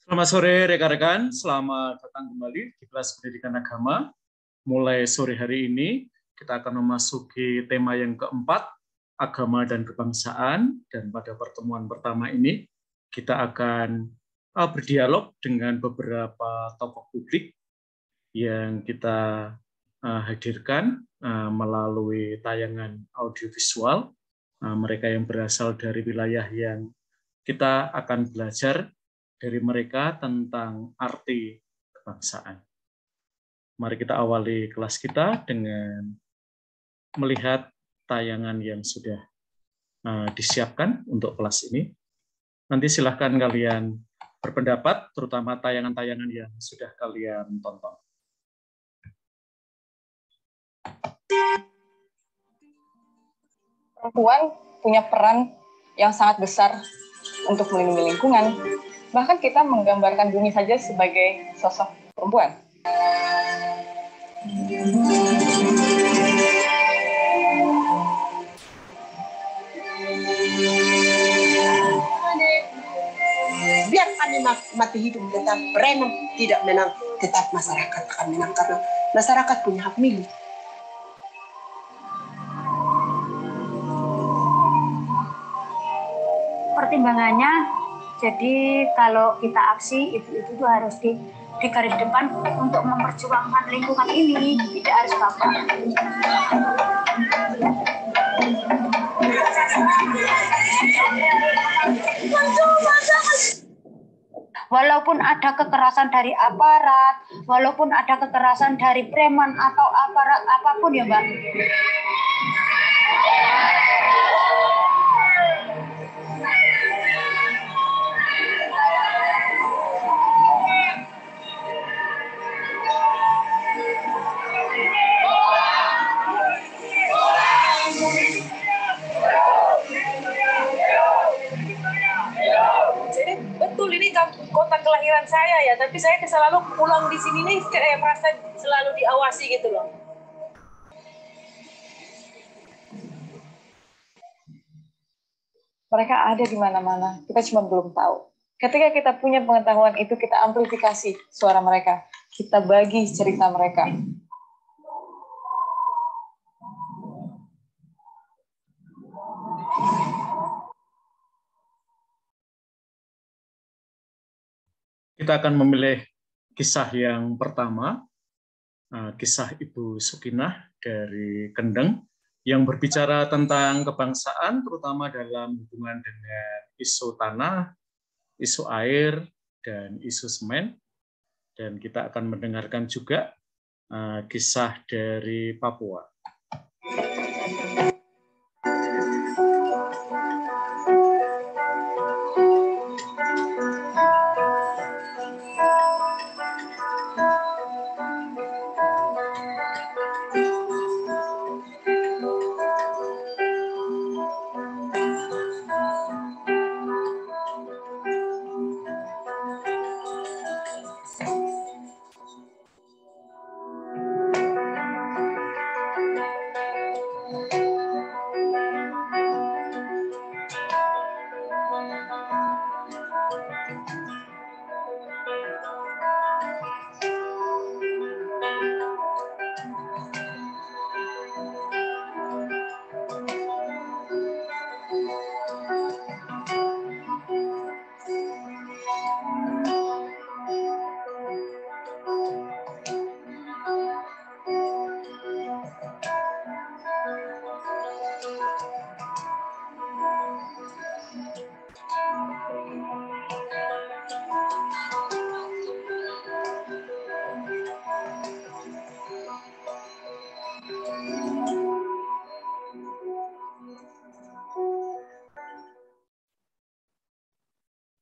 Selamat sore rekan-rekan, selamat datang kembali di kelas pendidikan agama. Mulai sore hari ini kita akan memasuki tema yang keempat, agama dan kebangsaan. Dan pada pertemuan pertama ini kita akan berdialog dengan beberapa tokoh publik yang kita hadirkan melalui tayangan audiovisual. Mereka yang berasal dari wilayah yang kita akan belajar dari mereka tentang arti kebangsaan. Mari kita awali kelas kita dengan melihat tayangan yang sudah disiapkan untuk kelas ini. Nanti silahkan kalian berpendapat, terutama tayangan-tayangan yang sudah kalian tonton. Perempuan punya peran yang sangat besar untuk melindungi lingkungan. Bahkan kita menggambarkan bumi saja sebagai sosok perempuan. Biar kami mati hidup tetap preman tidak menang, tetap masyarakat akan menang karena masyarakat punya hak milih. Pertimbangannya, jadi kalau kita aksi itu tuh harus di garis depan untuk memperjuangkan lingkungan ini, tidak harus bapak. Walaupun ada kekerasan dari aparat, walaupun ada kekerasan dari preman atau aparat apapun ya Mbak. Betul, ini kota kelahiran saya ya, tapi saya selalu pulang di sini nih kayak merasa selalu diawasi gitu loh. Mereka ada di mana-mana, kita cuma belum tahu. Ketika kita punya pengetahuan itu, kita amplifikasi suara mereka, kita bagi cerita mereka. Kita akan memilih kisah yang pertama, kisah Ibu Sukinah dari Kendeng, yang berbicara tentang kebangsaan, terutama dalam hubungan dengan isu tanah, isu air, dan isu semen. Dan kita akan mendengarkan juga kisah dari Papua.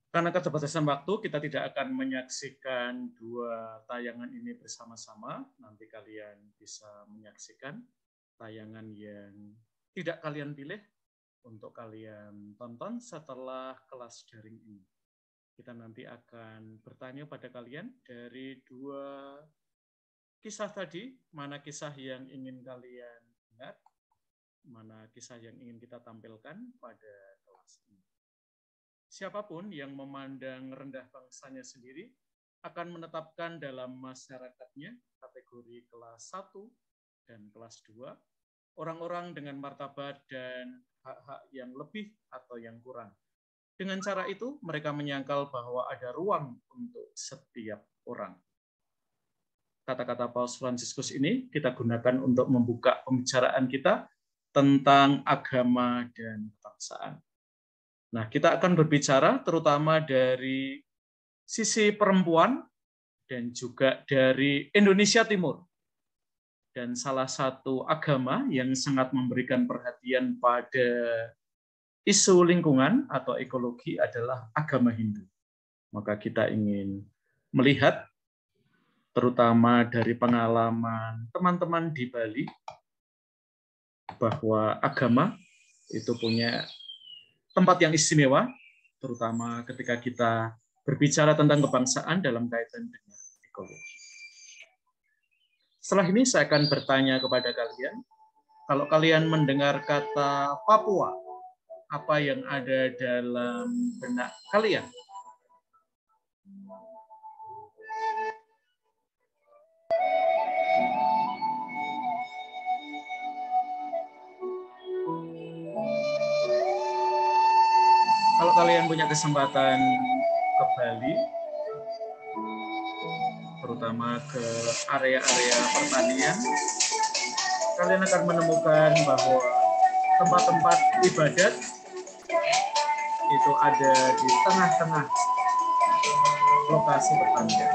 Karena keterbatasan waktu, kita tidak akan menyaksikan dua tayangan ini bersama-sama. Nanti kalian bisa menyaksikan tayangan yang tidak kalian pilih untuk kalian tonton setelah kelas daring ini. Kita nanti akan bertanya pada kalian dari dua kisah tadi, mana kisah yang ingin kalian ingat, mana kisah yang ingin kita tampilkan pada kelas ini. siapapun yang memandang rendah bangsanya sendiri akan menetapkan dalam masyarakatnya kategori kelas 1 dan kelas 2, orang-orang dengan martabat dan hak-hak yang lebih atau yang kurang. Dengan cara itu, mereka menyangkal bahwa ada ruang untuk setiap orang. Kata-kata Paus Fransiskus ini kita gunakan untuk membuka pembicaraan kita tentang agama dan kebangsaan. Nah, kita akan berbicara terutama dari sisi perempuan dan juga dari Indonesia Timur. Dan salah satu agama yang sangat memberikan perhatian pada isu lingkungan atau ekologi adalah agama Hindu. Maka kita ingin melihat terutama dari pengalaman teman-teman di Bali bahwa agama itu punya tempat yang istimewa, terutama ketika kita berbicara tentang kebangsaan dalam kaitan dengan ekologi. Setelah ini saya akan bertanya kepada kalian, kalau kalian mendengar kata Papua, apa yang ada dalam benak kalian? Kalau kalian punya kesempatan ke Bali, terutama ke area-area pertanian, kalian akan menemukan bahwa tempat-tempat ibadat itu ada di tengah-tengah lokasi pertanian.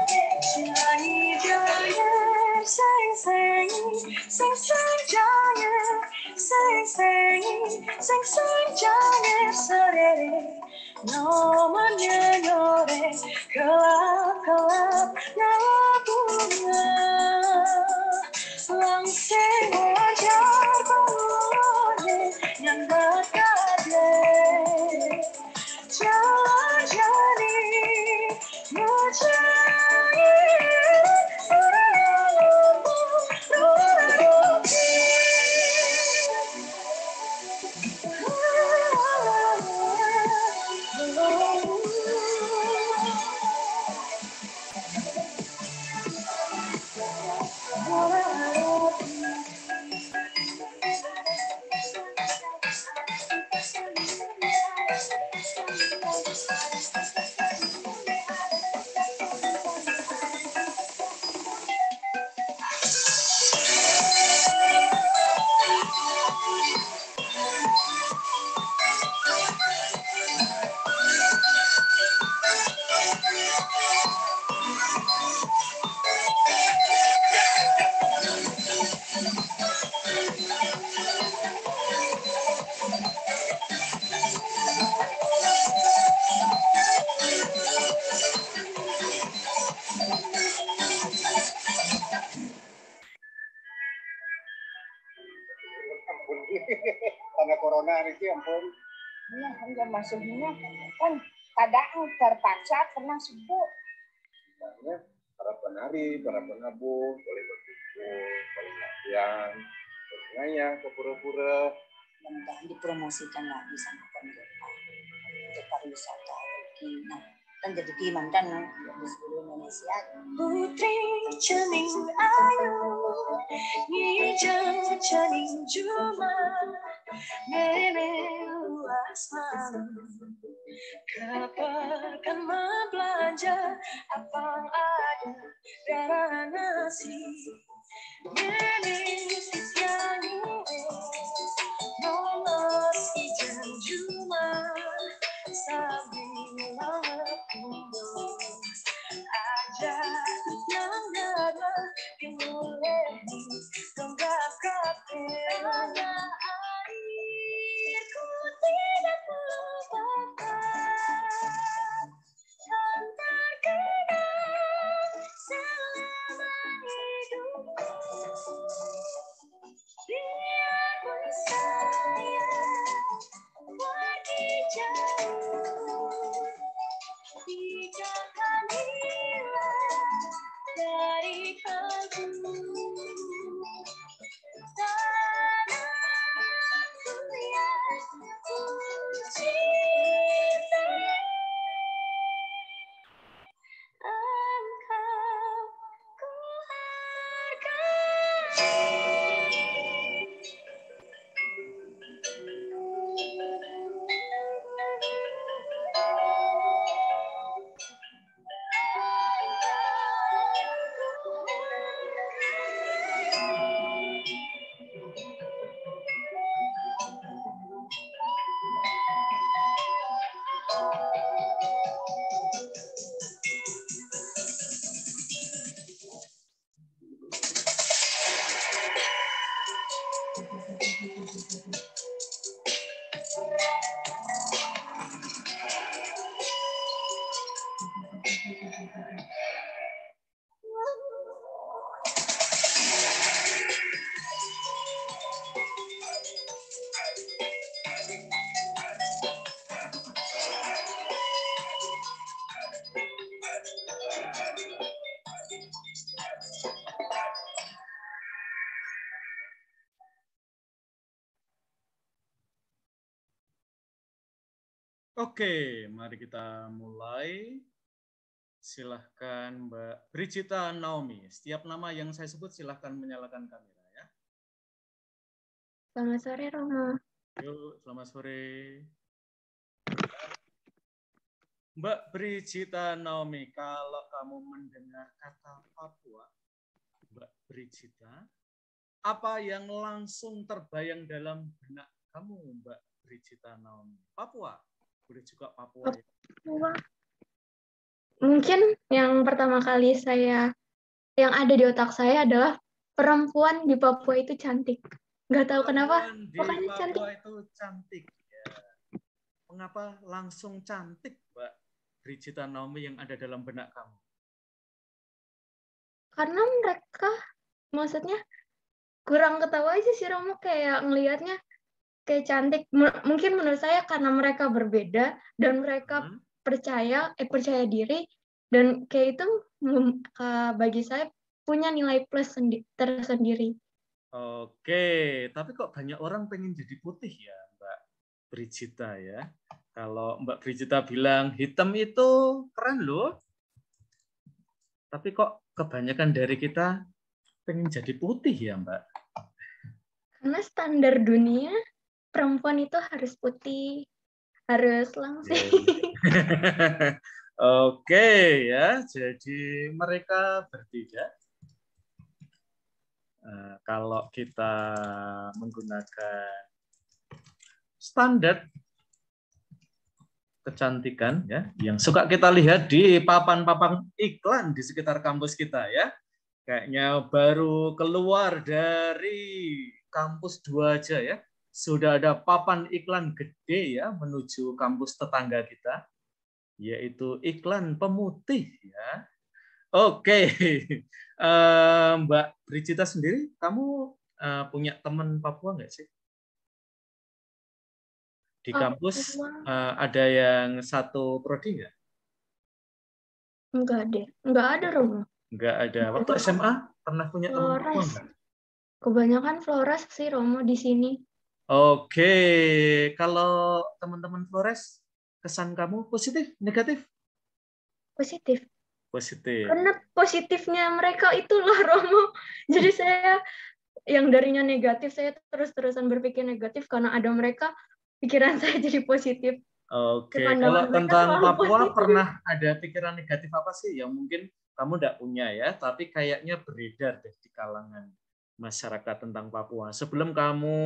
Karena corona ini ampun. Iya, enggak masuknya kan kadang terpaksa karena subuh. Makanya para penari, para penabuh boleh berkumpul, boleh latihan, bergaya ke pura-pura. Mudah-mudahan dipromosikan lagi sama pemerintah untuk pariwisata. Nah, kan jadi dimankan di seluruh Indonesia. Putri cening ayu, hijau cening juma, nenek luas malu, kapan belanja apa ada darah nasi, nenek sisian nomor hijau juma, sambil mengepunyung aja yang ada dimulai tonggak kapel ada airku tidak lupakan dan terkenang selama hidupku Oke, mari kita mulai. Silahkan Mbak Brigita Naomi. Setiap nama yang saya sebut silahkan menyalakan kamera ya. Selamat sore, Romo. Yuk, selamat sore. Mbak Brigita Naomi, kalau kamu mendengar kata Papua, Mbak Brigita, apa yang langsung terbayang dalam benak kamu, Mbak Brigita Naomi? Papua, boleh juga Papua ya? Papua. Mungkin yang pertama kali yang ada di otak saya adalah perempuan di Papua itu cantik. Nggak tahu kenapa, Perempuan di pokoknya Papua cantik. itu cantik. Ya. Mengapa langsung cantik, Mbak Brigita Naomi, yang ada dalam benak kamu? Karena mereka, maksudnya kurang ketawa aja sih Romo, kayak ngelihatnya kayak cantik. Mungkin menurut saya karena mereka berbeda dan mereka percaya diri, dan kayak itu bagi saya punya nilai plus tersendiri. Oke, tapi kok banyak orang pengen jadi putih ya, Mbak Brigita ya? Kalau Mbak Brigita bilang hitam itu keren loh, tapi kok kebanyakan dari kita pengen jadi putih ya, Mbak? Karena standar dunia, perempuan itu harus putih, harus langsing. Oke ya, jadi mereka berbeda. Kalau kita menggunakan standar kecantikan ya, yang suka kita lihat di papan-papan iklan di sekitar kampus kita ya, kayaknya baru keluar dari kampus 2 aja ya, sudah ada papan iklan gede ya menuju kampus tetangga kita, yaitu iklan pemutih ya. Oke, Mbak Brigita sendiri, kamu punya teman Papua nggak sih? Di kampus ada yang satu prodi nggak? Enggak deh, enggak ada Romo. Enggak ada. Waktu SMA pernah punya teman Papua nggak? Kebanyakan Flores sih Romo di sini. Oke, kalau teman-teman Flores, kesan kamu positif, negatif? Positif. Positif. Karena positifnya mereka itulah Romo. Jadi saya yang darinya negatif, saya terus-terusan berpikir negatif, karena ada mereka, pikiran saya jadi positif. Oke, kalau tentang Papua pernah ada pikiran negatif apa sih yang mungkin kamu tidak punya ya, tapi kayaknya beredar deh di kalangan masyarakat tentang Papua. Sebelum kamu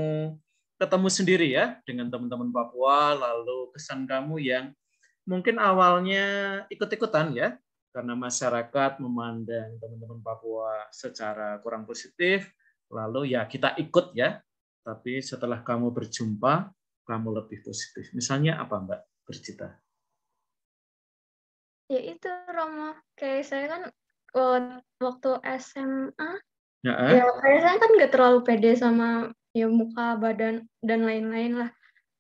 ketemu sendiri ya dengan teman-teman Papua, lalu kesan kamu yang mungkin awalnya ikut-ikutan ya, karena masyarakat memandang teman-teman Papua secara kurang positif, lalu ya kita ikut ya, tapi setelah kamu berjumpa, kamu lebih positif. Misalnya apa, Mbak Brigita? Ya itu Romo, kayak saya kan waktu SMA, ya kayak saya kan nggak terlalu pede sama ya muka, badan, dan lain-lain lah.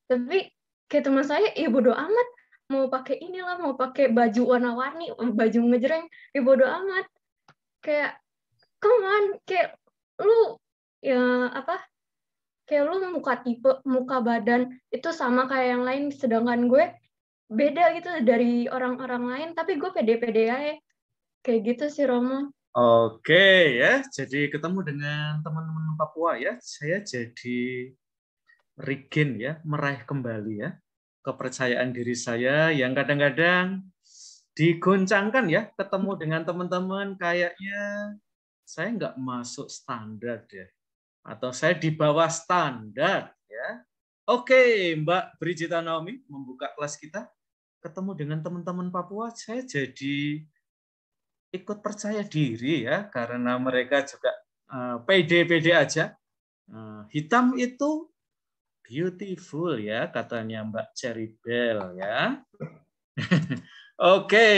Tapi kayak teman saya, ya bodo amat, mau pakai inilah, mau pakai baju warna-warni, baju ngejreng, ya bodo amat. Kayak, come on, kayak lu ya apa? Kayak lu muka badan itu sama kayak yang lain, sedangkan gue beda gitu dari orang-orang lain, tapi gue pede-pede aja. Kayak gitu sih Romo. Oke ya, jadi ketemu dengan teman-teman Papua ya, saya jadi regen ya, meraih kembali ya kepercayaan diri saya yang kadang-kadang digoncangkan ya, ketemu dengan teman-teman kayaknya saya nggak masuk standar deh, atau saya di bawah standar ya. Oke, Mbak Brigita Naomi membuka kelas kita, ketemu dengan teman-teman Papua, saya jadi ikut percaya diri ya, karena mereka juga pede-pede aja. Hitam itu beautiful ya, katanya Mbak Cherry Bell ya. Oke,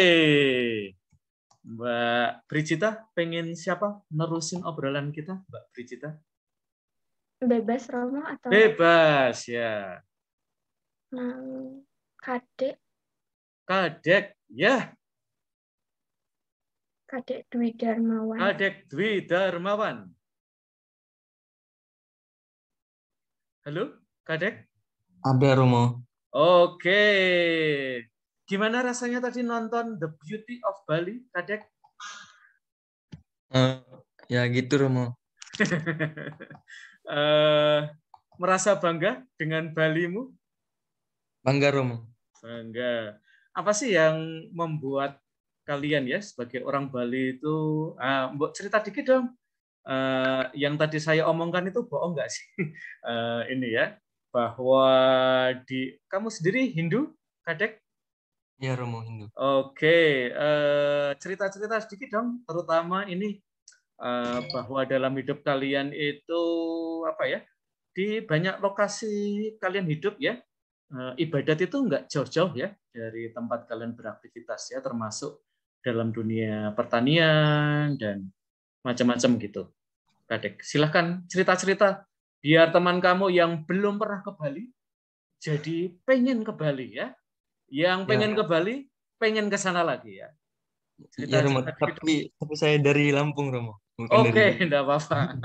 Mbak Brigita, pengen siapa nerusin obrolan kita, Mbak Brigita? Bebas Romo atau? Bebas ya. Kadek. Kadek ya. Kadek Dwi Darmawan. Kadek Dwi Darmawan. Halo, Kadek? Ada Romo. Oke. Gimana rasanya tadi nonton The Beauty of Bali, Kadek? Ya gitu Romo. Merasa bangga dengan Balimu? Bangga Romo. Bangga. Apa sih yang membuat kalian ya sebagai orang Bali itu, Mbok cerita dikit dong. Yang tadi saya omongkan itu bohong nggak sih? Ini ya, bahwa kamu sendiri Hindu, Kadek? Iya Romo, Hindu. Oke, cerita-cerita sedikit dong, terutama ini bahwa dalam hidup kalian itu apa ya, di banyak lokasi kalian hidup ya, ibadat itu nggak jauh-jauh ya dari tempat kalian beraktivitas ya, termasuk dalam dunia pertanian dan macam-macam gitu. Kadek, silahkan cerita-cerita biar teman kamu yang belum pernah ke Bali jadi pengen ke Bali ya. Yang pengen ke Bali, pengen ke sana lagi ya. Iya Romo, tapi saya dari Lampung Romo. Oke, enggak apa-apa.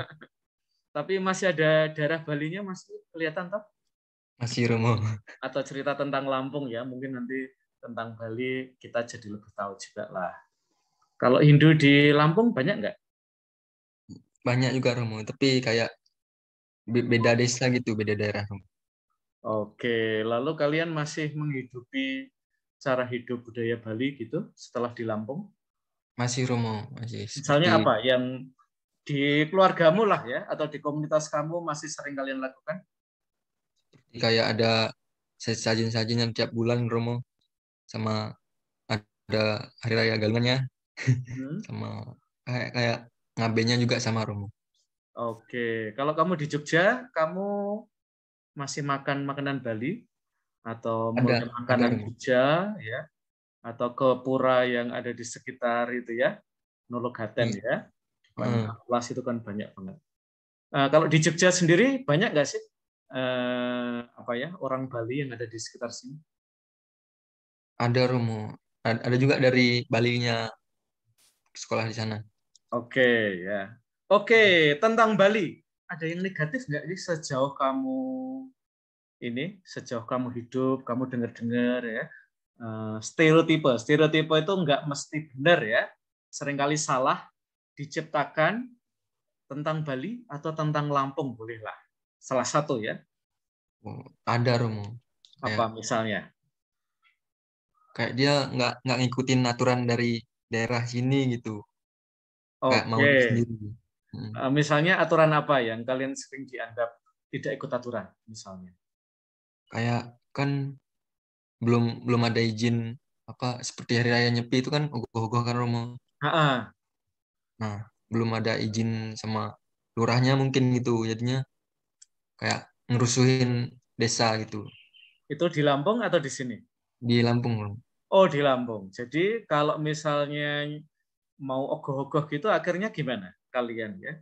Tapi masih ada daerah Balinya masih kelihatan toh? Masih Romo. Atau cerita tentang Lampung ya, mungkin nanti tentang Bali kita jadi lebih tahu juga lah. Kalau Hindu di Lampung banyak nggak? Banyak juga Romo, tapi kayak beda desa gitu, beda daerah Romo. Oke, lalu kalian masih menghidupi cara hidup budaya Bali gitu setelah di Lampung? Masih Romo, masih. Misalnya apa yang di keluargamu lah ya, atau di komunitas kamu masih sering kalian lakukan? Kayak ada sajian-sajian yang tiap bulan Romo, sama ada hari raya galungannya, sama kayak ngabenya juga sama Romo. Oke, kalau kamu di Jogja, kamu masih makan makanan Bali atau mulai makanan Jogja ya, atau ke pura yang ada di sekitar itu ya, Nologaten ya, Amplas itu kan banyak banget. Kalau di Jogja sendiri banyak nggak sih orang Bali yang ada di sekitar sini? Ada Romo, ada juga dari Balinya sekolah di sana. Oke ya, oke tentang Bali ada yang negatif nggak sih sejauh kamu hidup, kamu dengar-dengar ya? Stereotipe itu nggak mesti benar ya, seringkali salah diciptakan tentang Bali atau tentang Lampung, bolehlah salah satu ya. Ada Romo. Apa misalnya? Kayak dia nggak ngikutin aturan dari daerah sini gitu. Kayak mau sendiri. Misalnya aturan apa yang kalian sering dianggap tidak ikut aturan misalnya? Kayak kan belum ada izin apa seperti hari raya Nyepi itu kan ogoh-ogoh kan Romo. Nah, belum ada izin sama lurahnya mungkin gitu. Jadinya kayak ngerusuhin desa gitu. Itu di Lampung atau di sini? Di Lampung, Romo. Oh, di Lampung. Jadi kalau misalnya mau ogoh-ogoh gitu akhirnya gimana kalian ya?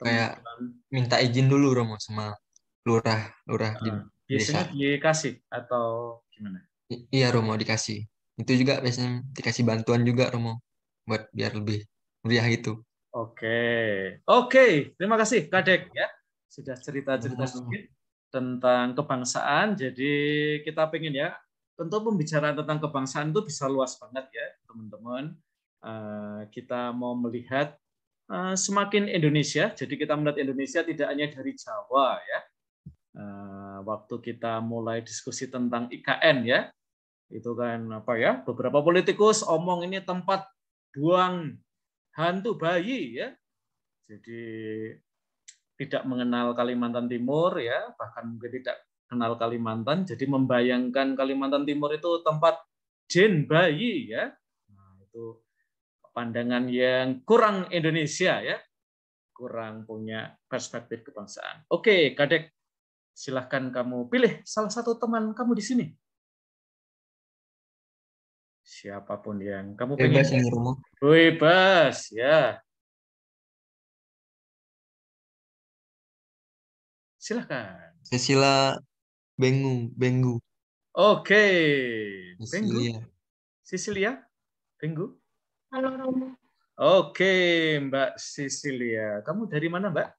Kayak minta izin dulu Romo sama lurah di biasanya desa. Dikasih atau gimana? Iya Romo dikasih. Itu juga biasanya dikasih bantuan juga Romo buat biar lebih meriah gitu. Oke. Terima kasih Kadek ya sudah cerita-cerita sedikit tentang kebangsaan. Jadi kita pengen ya, tentu pembicaraan tentang kebangsaan itu bisa luas banget ya teman-teman. Kita mau melihat semakin Indonesia. Jadi kita melihat Indonesia tidak hanya dari Jawa ya. Waktu kita mulai diskusi tentang IKN ya, itu kan beberapa politikus omong ini tempat buang hantu bayi ya. Jadi tidak mengenal Kalimantan Timur ya, bahkan mungkin tidak kenal Kalimantan, jadi membayangkan Kalimantan Timur itu tempat jin bayi ya. Nah, itu pandangan yang kurang Indonesia ya. Kurang punya perspektif kebangsaan. Oke, Kadek, silahkan kamu pilih salah satu teman kamu di sini. Siapapun yang kamu pengen. Bebas ini, Romo. Bebas, ya. Silahkan. Cecilia Benggu. Oke. Benggu. Cecilia Benggu. Halo, Romo. Oke, Mbak Cecilia. Kamu dari mana, Mbak?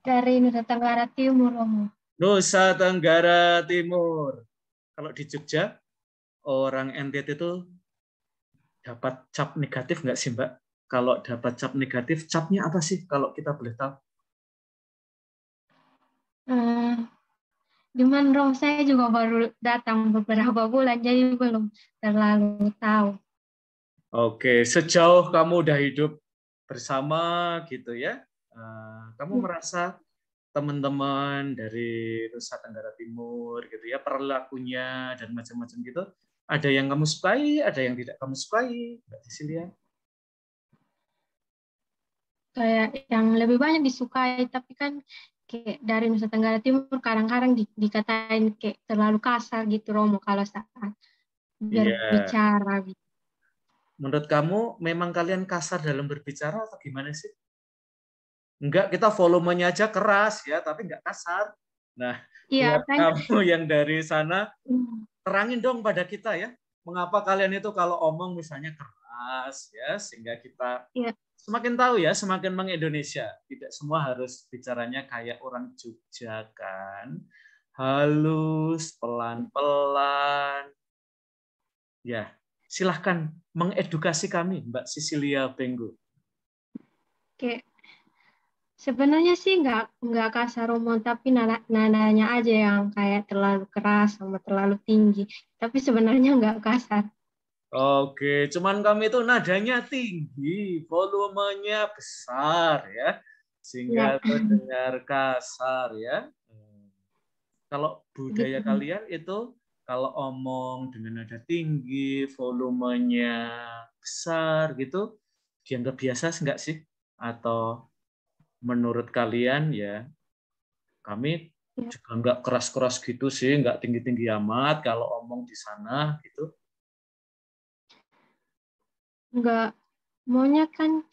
Dari Nusa Tenggara Timur, Romo. Nusa Tenggara Timur. Kalau di Jogja, orang NTT itu dapat cap negatif nggak sih, Mbak? Kalau dapat cap negatif, capnya apa sih kalau kita boleh tahu? Cuman Rom, saya juga baru datang beberapa bulan, jadi belum terlalu tahu. Oke, sejauh kamu udah hidup bersama gitu ya, kamu merasa teman-teman dari Nusa Tenggara Timur gitu ya, perilakunya dan macam-macam gitu, ada yang kamu sukai, ada yang tidak kamu sukai, Mbak Cecilia? Kayak yang lebih banyak disukai, tapi kan kayak dari Nusa Tenggara Timur kadang-kadang dikatain kayak terlalu kasar gitu Romo kalau saat berbicara gitu. Menurut kamu memang kalian kasar dalam berbicara atau gimana sih? Enggak, kita volumenya aja keras ya, tapi enggak kasar. Nah, iya, buat kan? Kamu yang dari sana, terangin dong pada kita ya, mengapa kalian itu kalau omong misalnya keras ya, sehingga kita semakin tahu ya, semakin mengindonesia. Tidak semua harus bicaranya kayak orang Jogja kan. Halus, pelan-pelan. Ya, silahkan mengedukasi kami, Mbak Cecilia Benggo. Oke, sebenarnya sih nggak kasar Romo, tapi nadanya aja yang kayak terlalu keras sama terlalu tinggi. Tapi sebenarnya nggak kasar. Oke, cuman kami itu nadanya tinggi, volumenya besar ya, sehingga terdengar kasar ya. Kalau budaya kalian itu kalau omong dengan nada tinggi, volumenya besar gitu, dianggap biasa enggak sih? Atau menurut kalian ya, kami juga enggak keras-keras gitu sih, enggak tinggi-tinggi amat kalau omong di sana gitu. Enggak, maunya kan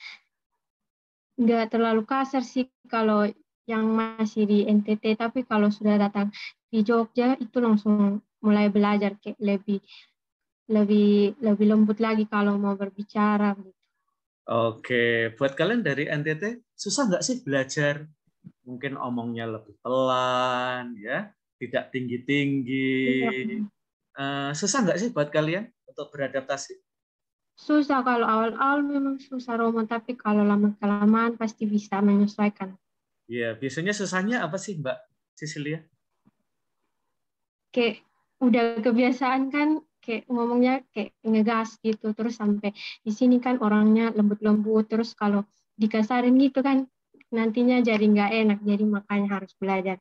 enggak terlalu kasar sih kalau yang masih di NTT, tapi kalau sudah datang di Jogja itu langsung mulai belajar kayak lebih lembut lagi kalau mau berbicara. Oke, buat kalian dari NTT susah nggak sih belajar? Mungkin omongnya lebih pelan, ya, tidak tinggi-tinggi. Susah nggak sih buat kalian untuk beradaptasi? Susah kalau awal-awal memang susah Romo, tapi kalau lama-kelamaan pasti bisa menyesuaikan. Iya, biasanya susahnya apa sih Mbak Cecilia? Kayak udah kebiasaan kan, kayak ngomongnya kayak ngegas gitu, terus sampai di sini kan orangnya lembut-lembut, terus kalau dikasarin gitu kan nantinya jadi nggak enak, jadi makanya harus belajar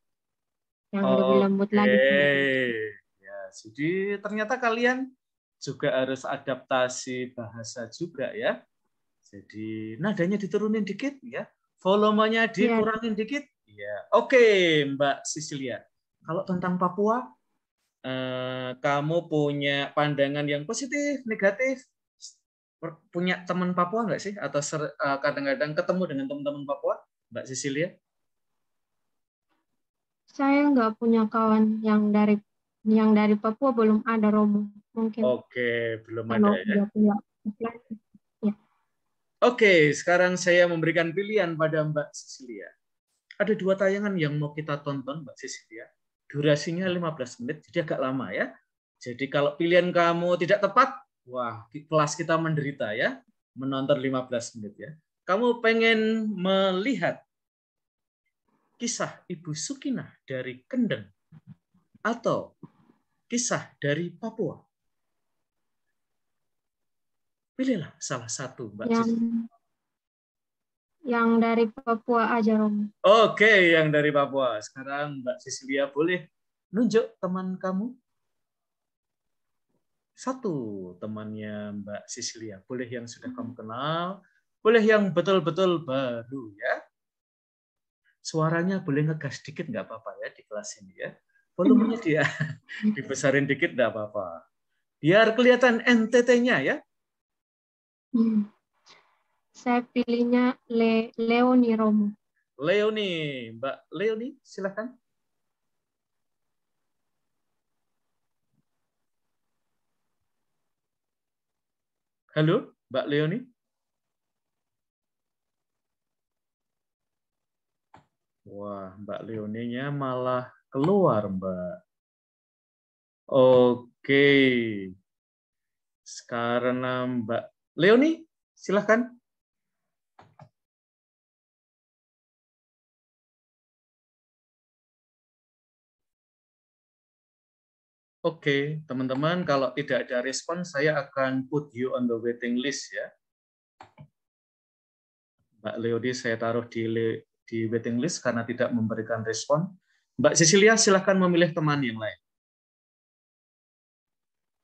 yang lebih lembut lagi. Ya, jadi ternyata kalian juga harus adaptasi bahasa juga ya. Jadi nadanya diturunin dikit ya, volumenya dikurangin dikit. Ya, oke Mbak Cecilia. Kalau tentang Papua, kamu punya pandangan yang positif, negatif? Punya teman Papua nggak sih? Atau kadang-kadang ketemu dengan teman-teman Papua, Mbak Cecilia? Saya nggak punya kawan yang dari Papua, belum ada Romo. Mungkin. Oke, belum ada ya. Ya. Oke, sekarang saya memberikan pilihan pada Mbak Cecilia. Ada 2 tayangan yang mau kita tonton, Mbak Cecilia. Durasinya 15 menit, jadi agak lama ya. Jadi kalau pilihan kamu tidak tepat, wah, kelas kita menderita ya. Menonton 15 menit ya. Kamu pengen melihat kisah Ibu Sukinah dari Kendeng atau kisah dari Papua? Pilihlah salah satu, Mbak Cecilia. Yang dari Papua aja, Romo. Oke, yang dari Papua. Sekarang Mbak Cecilia boleh nunjuk teman kamu. Satu temannya Mbak Cecilia. Boleh yang sudah kamu kenal, boleh yang betul-betul baru ya. Suaranya boleh ngegas dikit nggak apa-apa ya di kelas ini ya. Volumenya dia dibesarin dikit nggak apa-apa. Biar kelihatan NTT-nya ya. Saya pilihnya Leoni Romo. Leoni, Mbak Leoni, silakan. Halo, Mbak Leoni. Wah, Mbak Leoninya malah keluar, Mbak. Oke. Sekarang Mbak Leoni, silahkan. Oke, teman-teman, kalau tidak ada respon, saya akan put you on the waiting list ya. Mbak Leoni saya taruh di waiting list karena tidak memberikan respon. Mbak Cecilia, silahkan memilih teman yang lain.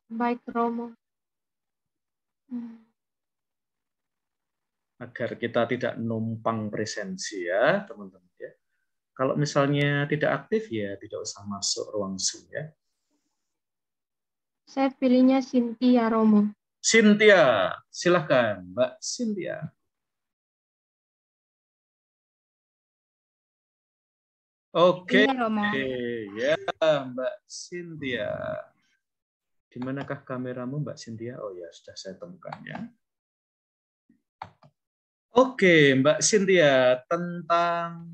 Baik, Romo. Agar kita tidak numpang presensi ya, teman-teman ya. Kalau misalnya tidak aktif ya tidak usah masuk ruang Zoom ya. Saya pilihnya Cynthia, Romo. Cynthia, silahkan Mbak Cynthia. Oke, ya Mbak Cynthia. Di manakah kameramu Mbak Cynthia? Oh ya, sudah saya temukan ya. Oke, Mbak Cynthia, tentang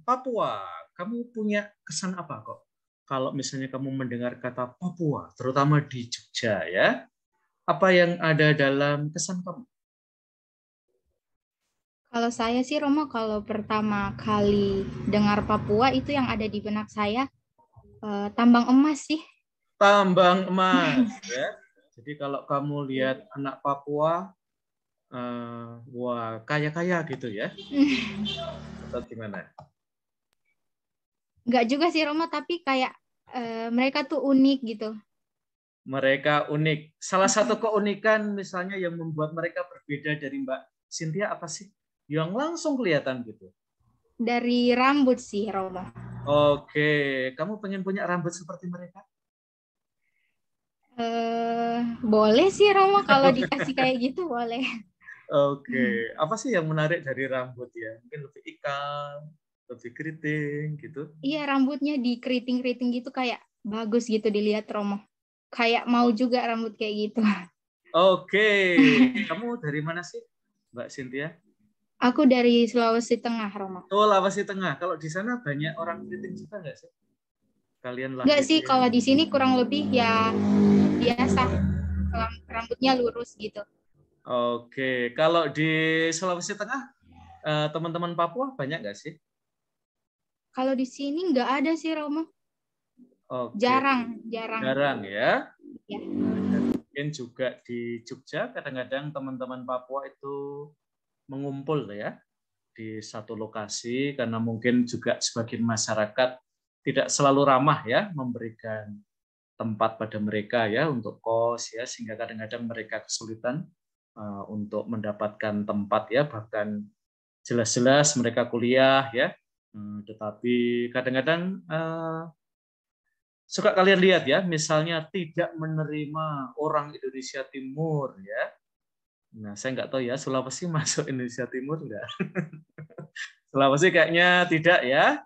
Papua, kamu punya kesan apa kok? Kalau misalnya kamu mendengar kata Papua, terutama di Jogja ya, apa yang ada dalam kesan kamu? Kalau saya sih Romo, kalau pertama kali dengar Papua itu yang ada di benak saya tambang emas sih. Tambang emas ya. Jadi kalau kamu lihat anak Papua, wah kaya-kaya gitu ya? Atau gimana? Enggak juga sih Romo, tapi kayak mereka tuh unik gitu. Mereka unik. Salah satu keunikan misalnya yang membuat mereka berbeda dari Mbak Cynthia apa sih? Yang langsung kelihatan gitu. Dari rambut sih Romo. Oke, kamu pengen punya rambut seperti mereka? Boleh sih Romo, kalau dikasih kayak gitu boleh. Oke, apa sih yang menarik dari rambut ya? Mungkin lebih ikal, lebih keriting gitu? Iya, rambutnya di keriting-keriting gitu kayak bagus gitu dilihat Romo. Kayak mau juga rambut kayak gitu. Oke, kamu dari mana sih Mbak Cynthia? Aku dari Sulawesi Tengah Romo. Oh, Sulawesi Tengah. Kalau di sana banyak orang keriting juga nggak sih? Kalian lah? Nggak sih, kalau di sini kurang lebih ya biasa. Rambutnya lurus gitu. Oke, kalau di Sulawesi Tengah, teman-teman Papua banyak nggak sih? Kalau di sini nggak ada sih Romo. Oke. Jarang. Jarang ya? Ya. Mungkin juga di Jogja kadang-kadang teman-teman Papua itu mengumpul ya di satu lokasi karena mungkin juga sebagian masyarakat tidak selalu ramah ya memberikan tempat pada mereka ya untuk kos ya, sehingga kadang-kadang mereka kesulitan untuk mendapatkan tempat ya, bahkan jelas-jelas mereka kuliah ya, tetapi kadang-kadang suka kalian lihat ya, misalnya tidak menerima orang Indonesia Timur ya. Nah, saya nggak tahu ya, Sulawesi masuk Indonesia Timur enggak? Sulawesi kayaknya tidak ya,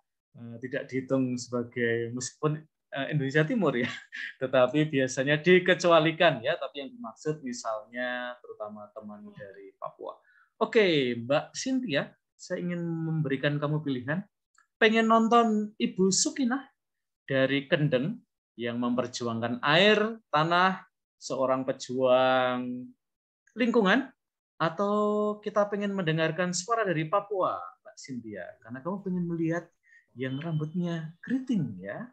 tidak dihitung sebagai meskipun Indonesia Timur ya, tetapi biasanya dikecualikan ya, tapi yang dimaksud misalnya terutama teman dari Papua. Oke, Mbak Cynthia, saya ingin memberikan kamu pilihan. Pengen nonton Ibu Sukinah dari Kendeng yang memperjuangkan air, tanah, seorang pejuang lingkungan, atau kita pengen mendengarkan suara dari Papua, Mbak Cynthia, karena kamu pengen melihat yang rambutnya keriting ya.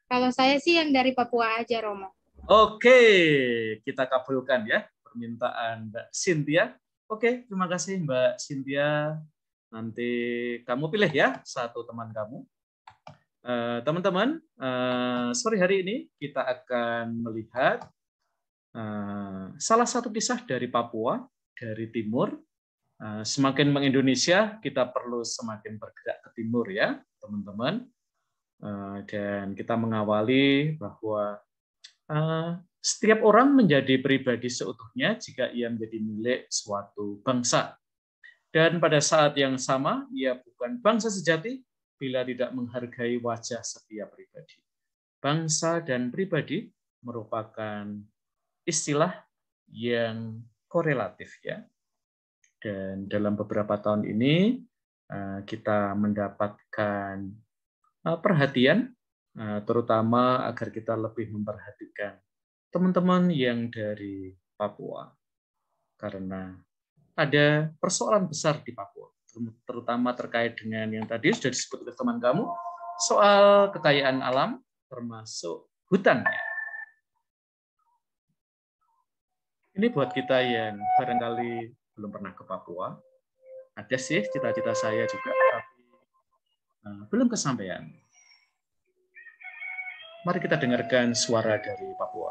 Kalau saya sih yang dari Papua aja, Romo. Oke, kita kabulkan ya permintaan Mbak Cynthia. Oke, terima kasih Mbak Cynthia. Nanti kamu pilih ya satu teman kamu. Teman-teman, sore hari ini kita akan melihat salah satu kisah dari Papua, dari timur. Semakin mengindonesia, kita perlu semakin bergerak ke timur ya, teman-teman. Dan kita mengawali bahwa setiap orang menjadi pribadi seutuhnya jika ia menjadi milik suatu bangsa. Dan pada saat yang sama, ia bukan bangsa sejati bila tidak menghargai wajah setiap pribadi. Bangsa dan pribadi merupakan istilah yang korelatif ya. Dan dalam beberapa tahun ini kita mendapatkan perhatian, terutama agar kita lebih memperhatikan teman-teman yang dari Papua. Karena ada persoalan besar di Papua, terutama terkait dengan yang tadi sudah disebut oleh teman kamu, soal kekayaan alam, termasuk hutannya. Ini buat kita yang barangkali belum pernah ke Papua, ada sih cita-cita saya juga, tapi belum kesampaian. Mari kita dengarkan suara dari Papua.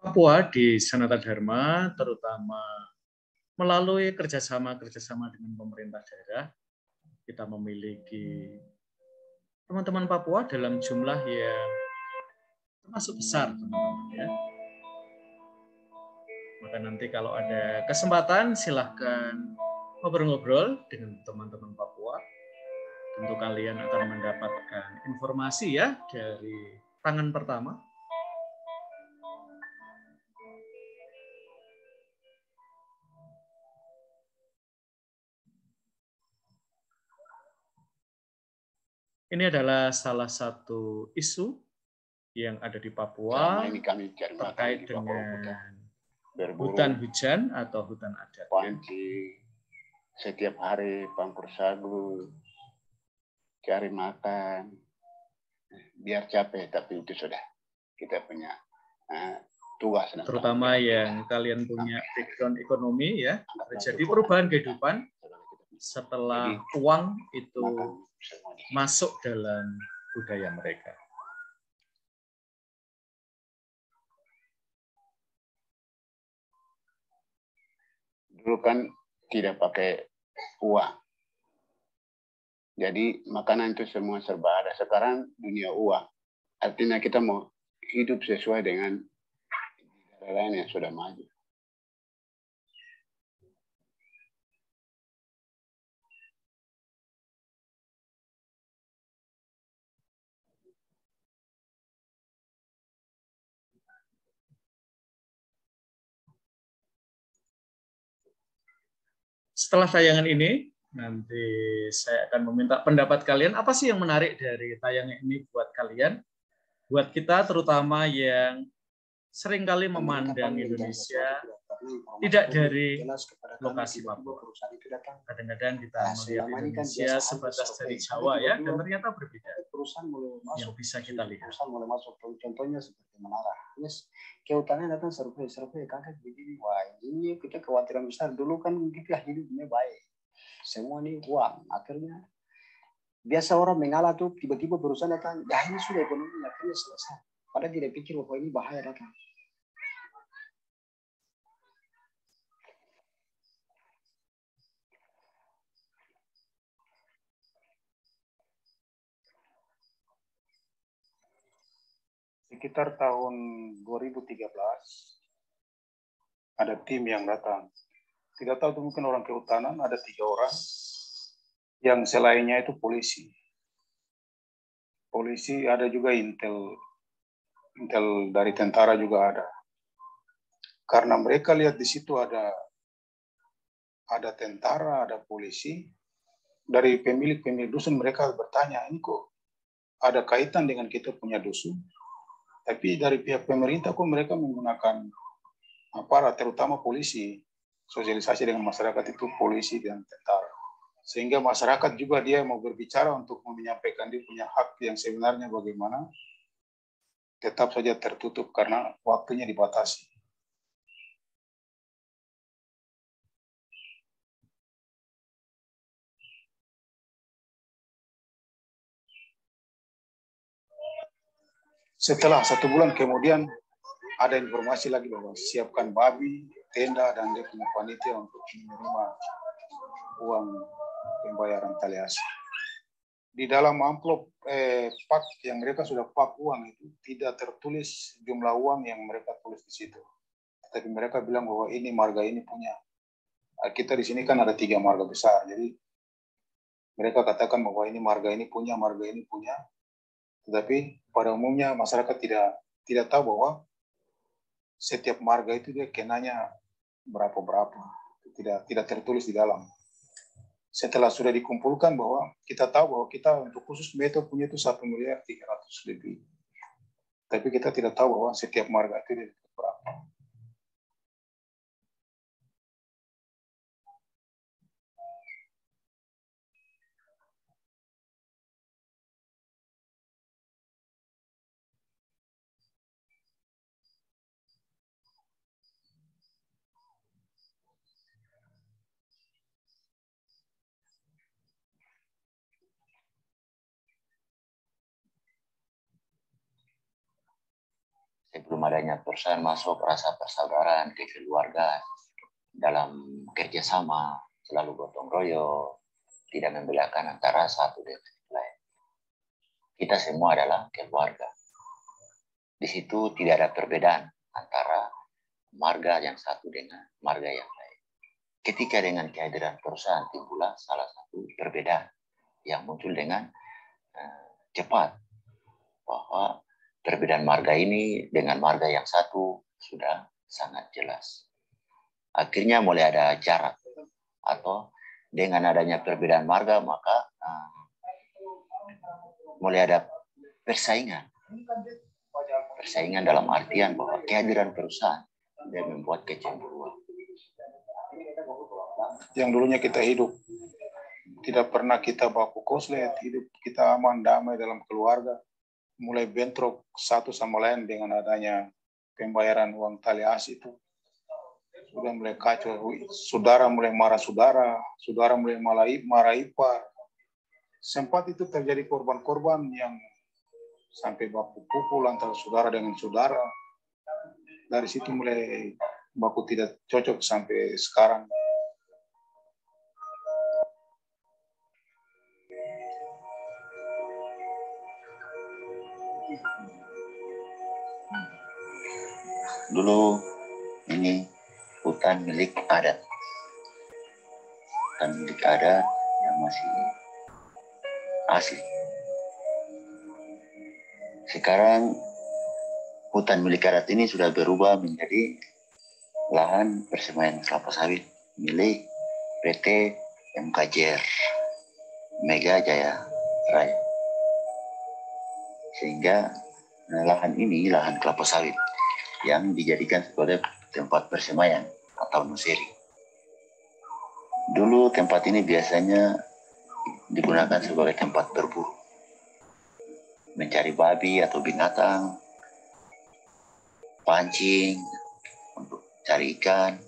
Papua di Sanata Dharma terutama melalui kerjasama dengan pemerintah daerah, kita memiliki teman-teman Papua dalam jumlah yang termasuk besar, teman-teman ya. Maka nanti kalau ada kesempatan silahkan ngobrol-ngobrol dengan teman-teman Papua. Tentu kalian akan mendapatkan informasi ya dari tangan pertama. Ini adalah salah satu isu yang ada di Papua terkait dengan hutan hujan atau hutan adat. Pancing, setiap hari pangkur sagu, cari makan, biar capek, tapi itu sudah kita punya tugas. Terutama yang kalian punya background ekonomi ya, terjadi perubahan kehidupan setelah uang itu masuk dalam budaya mereka. Dulu kan tidak pakai uang. Jadi makanan itu semua serba ada. Sekarang dunia uang. Artinya kita mau hidup sesuai dengan negara lain yang sudah maju. Setelah tayangan ini, nanti saya akan meminta pendapat kalian. Apa sih yang menarik dari tayangan ini buat kalian? Buat kita terutama yang seringkali memandang Indonesia tidak dari lokasi Papua. Kadang-kadang kita melihat Indonesia sebatas dari Jawa ya, dan ternyata berbeda. Yang bisa kita lihat. Contohnya seperti Menara. Kehutanan datang survei kaget begini. Wah, ini kita kekhawatiran besar. Dulu kan gitu ya, hidupnya baik. Semua ini uang. Akhirnya biasa orang mengalah tuh tiba-tiba perusahaan datang. Ya ini sudah ekonomi akhirnya selesai. Padahal tidak pikir bahwa ini bahaya datang. Sekitar tahun 2013 ada tim yang datang. Tidak tahu itu mungkin orang kehutanan, ada 3 orang yang selainnya itu polisi. Polisi ada juga intel dari tentara juga ada. Karena mereka lihat di situ ada tentara, ada polisi. Dari pemilik dusun mereka bertanya, ini kok ada kaitan dengan kita punya dusun? Tapi dari pihak pemerintah kok mereka menggunakan aparat, terutama polisi. Sosialisasi dengan masyarakat itu polisi dan tentara. Sehingga masyarakat juga dia mau berbicara untuk menyampaikan dia punya hak yang sebenarnya bagaimana. Tetap saja tertutup karena waktunya dibatasi. Setelah 1 bulan kemudian ada informasi lagi bahwa siapkan babi, tenda, dan dia punya panitia untuk menerima uang pembayaran tali asi. Di dalam amplop pak yang mereka sudah pak uang itu tidak tertulis jumlah uang yang mereka tulis di situ. Tapi mereka bilang bahwa ini marga ini punya. Kita di sini kan ada 3 marga besar, jadi mereka katakan bahwa ini marga ini punya, marga ini punya. Tetapi pada umumnya masyarakat tidak tahu bahwa setiap marga itu dia kenanya berapa. Tidak tertulis di dalam. Setelah sudah dikumpulkan bahwa kita tahu bahwa kita untuk khusus Beto punya itu 1.300.000 lebih. Tapi kita tidak tahu bahwa setiap marga itu dia berapa. Sebelum adanya perusahaan masuk rasa persaudaraan ke keluarga dalam kerjasama, selalu gotong royong, tidak membedakan antara satu dengan lain. Kita semua adalah keluarga. Di situ tidak ada perbedaan antara marga yang satu dengan marga yang lain. Ketika dengan kehadiran perusahaan timbullah salah satu perbedaan yang muncul dengan cepat, bahwa perbedaan marga ini dengan marga yang satu sudah sangat jelas. Akhirnya mulai ada jarak, atau dengan adanya perbedaan marga maka mulai ada persaingan. Persaingan dalam artian bahwa kehadiran perusahaan dia membuat kecemburuan. Yang dulunya kita hidup, tidak pernah kita baku koslet, hidup kita aman, damai dalam keluarga, mulai bentrok satu sama lain dengan adanya pembayaran uang tali asi itu. Sudah mulai kacau, saudara mulai marah saudara mulai marah ipar. Sempat itu terjadi korban-korban yang sampai baku pukul antara saudara dengan saudara. Dari situ mulai baku tidak cocok sampai sekarang. Dulu ini hutan milik adat. Hutan milik adat yang masih asli. Sekarang hutan milik adat ini sudah berubah menjadi lahan persemaian kelapa sawit milik PT MKJR Mega Jaya Raya. Sehingga lahan ini lahan kelapa sawit yang dijadikan sebagai tempat persemaian atau nuseri. Dulu tempat ini biasanya digunakan sebagai tempat berburu, mencari babi atau binatang, pancing untuk cari ikan,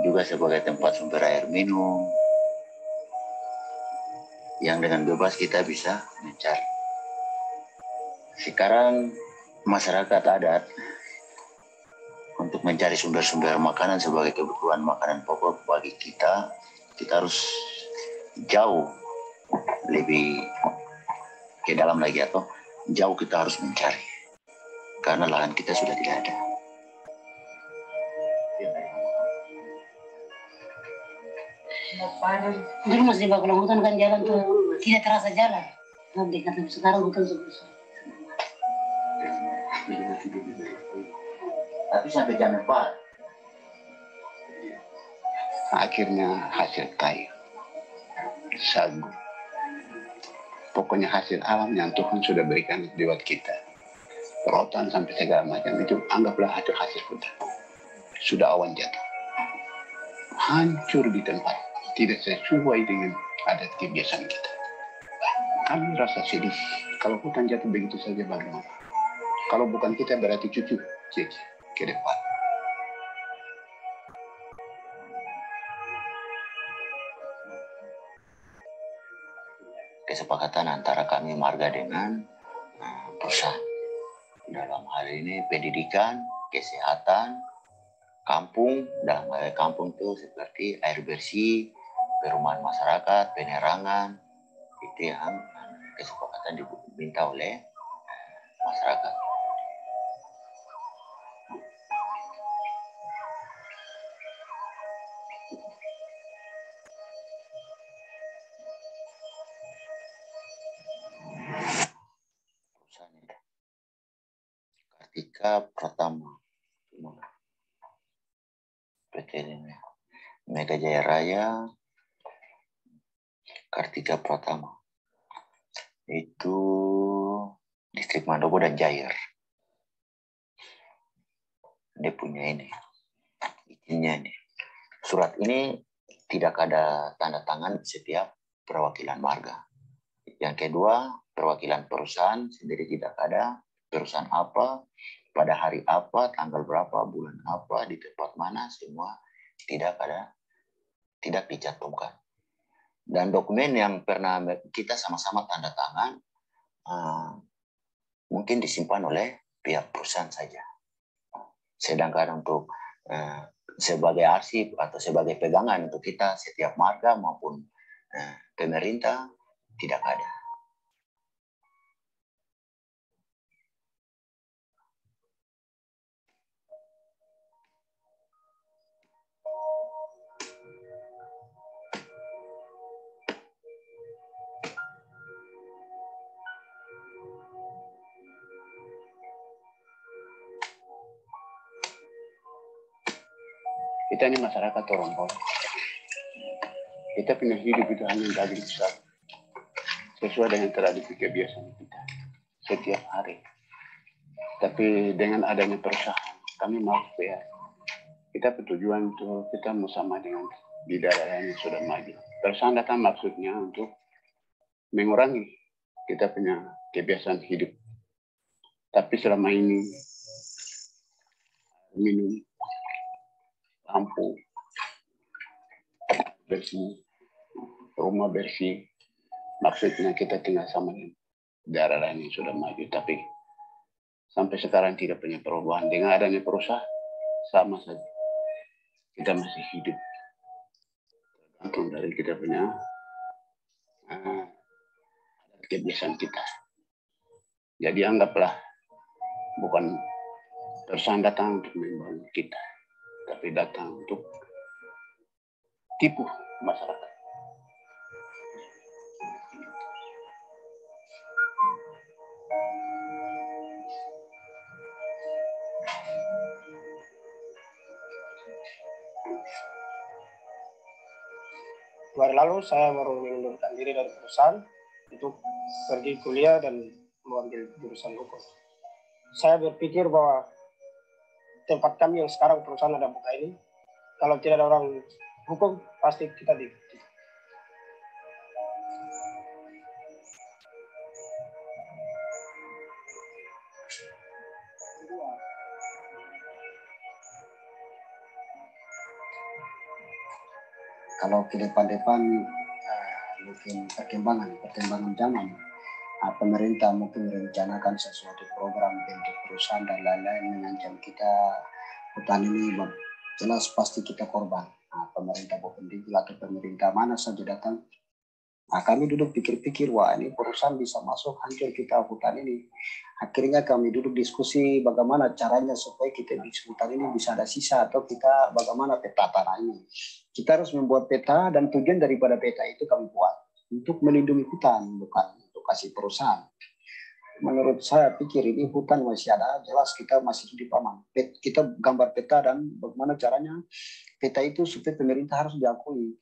juga sebagai tempat sumber air minum, yang dengan bebas kita bisa mencari. Sekarang masyarakat adat untuk mencari sumber-sumber makanan sebagai kebutuhan makanan pokok bagi kita harus jauh lebih ke dalam lagi, atau jauh kita harus mencari karena lahan kita sudah tidak ada. Dulu masih di bawah hutan kan jalan tuh tidak terasa jalan. Nanti kata sekarang hutan sebesar. Tapi sampai jam 4. Akhirnya hasil kayu, sagu. Pokoknya hasil alam yang Tuhan sudah berikan buat kita. Rotan sampai segala macam itu anggaplah hasil hutan. Sudah awan jatuh. Hancur di tempat. Tidak sesuai dengan adat kebiasaan kita. Kami rasa sedih. Kalau hutan jatuh begitu saja bagaimana? Kalau bukan kita berarti cucu ke depan. Kesepakatan antara kami marga dengan perusahaan. Dalam hal ini pendidikan, kesehatan, kampung. Dalam hal kampung itu seperti air bersih, perumahan masyarakat, penerangan. Itu yang kesepakatan diminta oleh masyarakat. Kartika Pratama. PT ini. Mega Jaya Raya, Kartika Pratama. Itu distrik Mandobo dan Jair. Dia punya ini, izinnya ini. Surat ini tidak ada tanda tangan setiap perwakilan marga. Yang kedua, perwakilan perusahaan sendiri tidak ada. Perusahaan apa, pada hari apa, tanggal berapa, bulan apa, di tempat mana, semua tidak ada, tidak dicantumkan. Dan dokumen yang pernah kita sama-sama tanda tangan mungkin disimpan oleh pihak perusahaan saja. Sedangkan untuk sebagai arsip atau sebagai pegangan untuk kita setiap marga maupun pemerintah tidak ada. Kita ini masyarakat orang Pol. Kita punya hidup itu hanya daging besar. Sesuai dengan tradisi kebiasaan kita. Setiap hari. Tapi dengan adanya perusahaan, kami mau supaya kita bertujuan untuk kita mau sama dengan di daerah yang sudah maju. Perusahaan datang maksudnya untuk mengurangi kita punya kebiasaan hidup. Tapi selama ini minum, lampu bersih, rumah bersih, maksudnya kita tinggal sama daerah lain yang sudah maju, tapi sampai sekarang tidak punya perubahan. Dengan adanya perusahaan sama saja, kita masih hidup tergantung dari kita punya kebiasaan kita. Jadi anggaplah bukan perusahaan datang untuk membangun kita, tapi datang untuk tipu masyarakat. Hari lalu saya baru mengundurkan diri dari perusahaan untuk pergi kuliah dan mengambil jurusan hukum. Saya berpikir bahwa tempat kami yang sekarang perusahaan ada buka ini, kalau tidak ada orang hukum, pasti kita di. Kalau ke depan-depan mungkin perkembangan zaman, pemerintah mungkin merencanakan sesuatu program bentuk perusahaan dan lain-lain mengancam kita hutan ini, jelas pasti kita korban. Pemerintah Bopendikbud atau pemerintah mana saja datang, kami duduk pikir-pikir, wah ini perusahaan bisa masuk hancur kita hutan ini. Akhirnya kami duduk diskusi bagaimana caranya supaya kita di hutan ini bisa ada sisa, atau kita bagaimana peta tanah ini. Kita harus membuat peta, dan tujuan daripada peta itu kami buat untuk melindungi hutan, bukan untuk kasih perusahaan. Menurut saya pikir ini hutan masih ada, jelas kita masih hidup aman. Kita gambar peta dan bagaimana caranya peta itu supaya pemerintah harus diakui,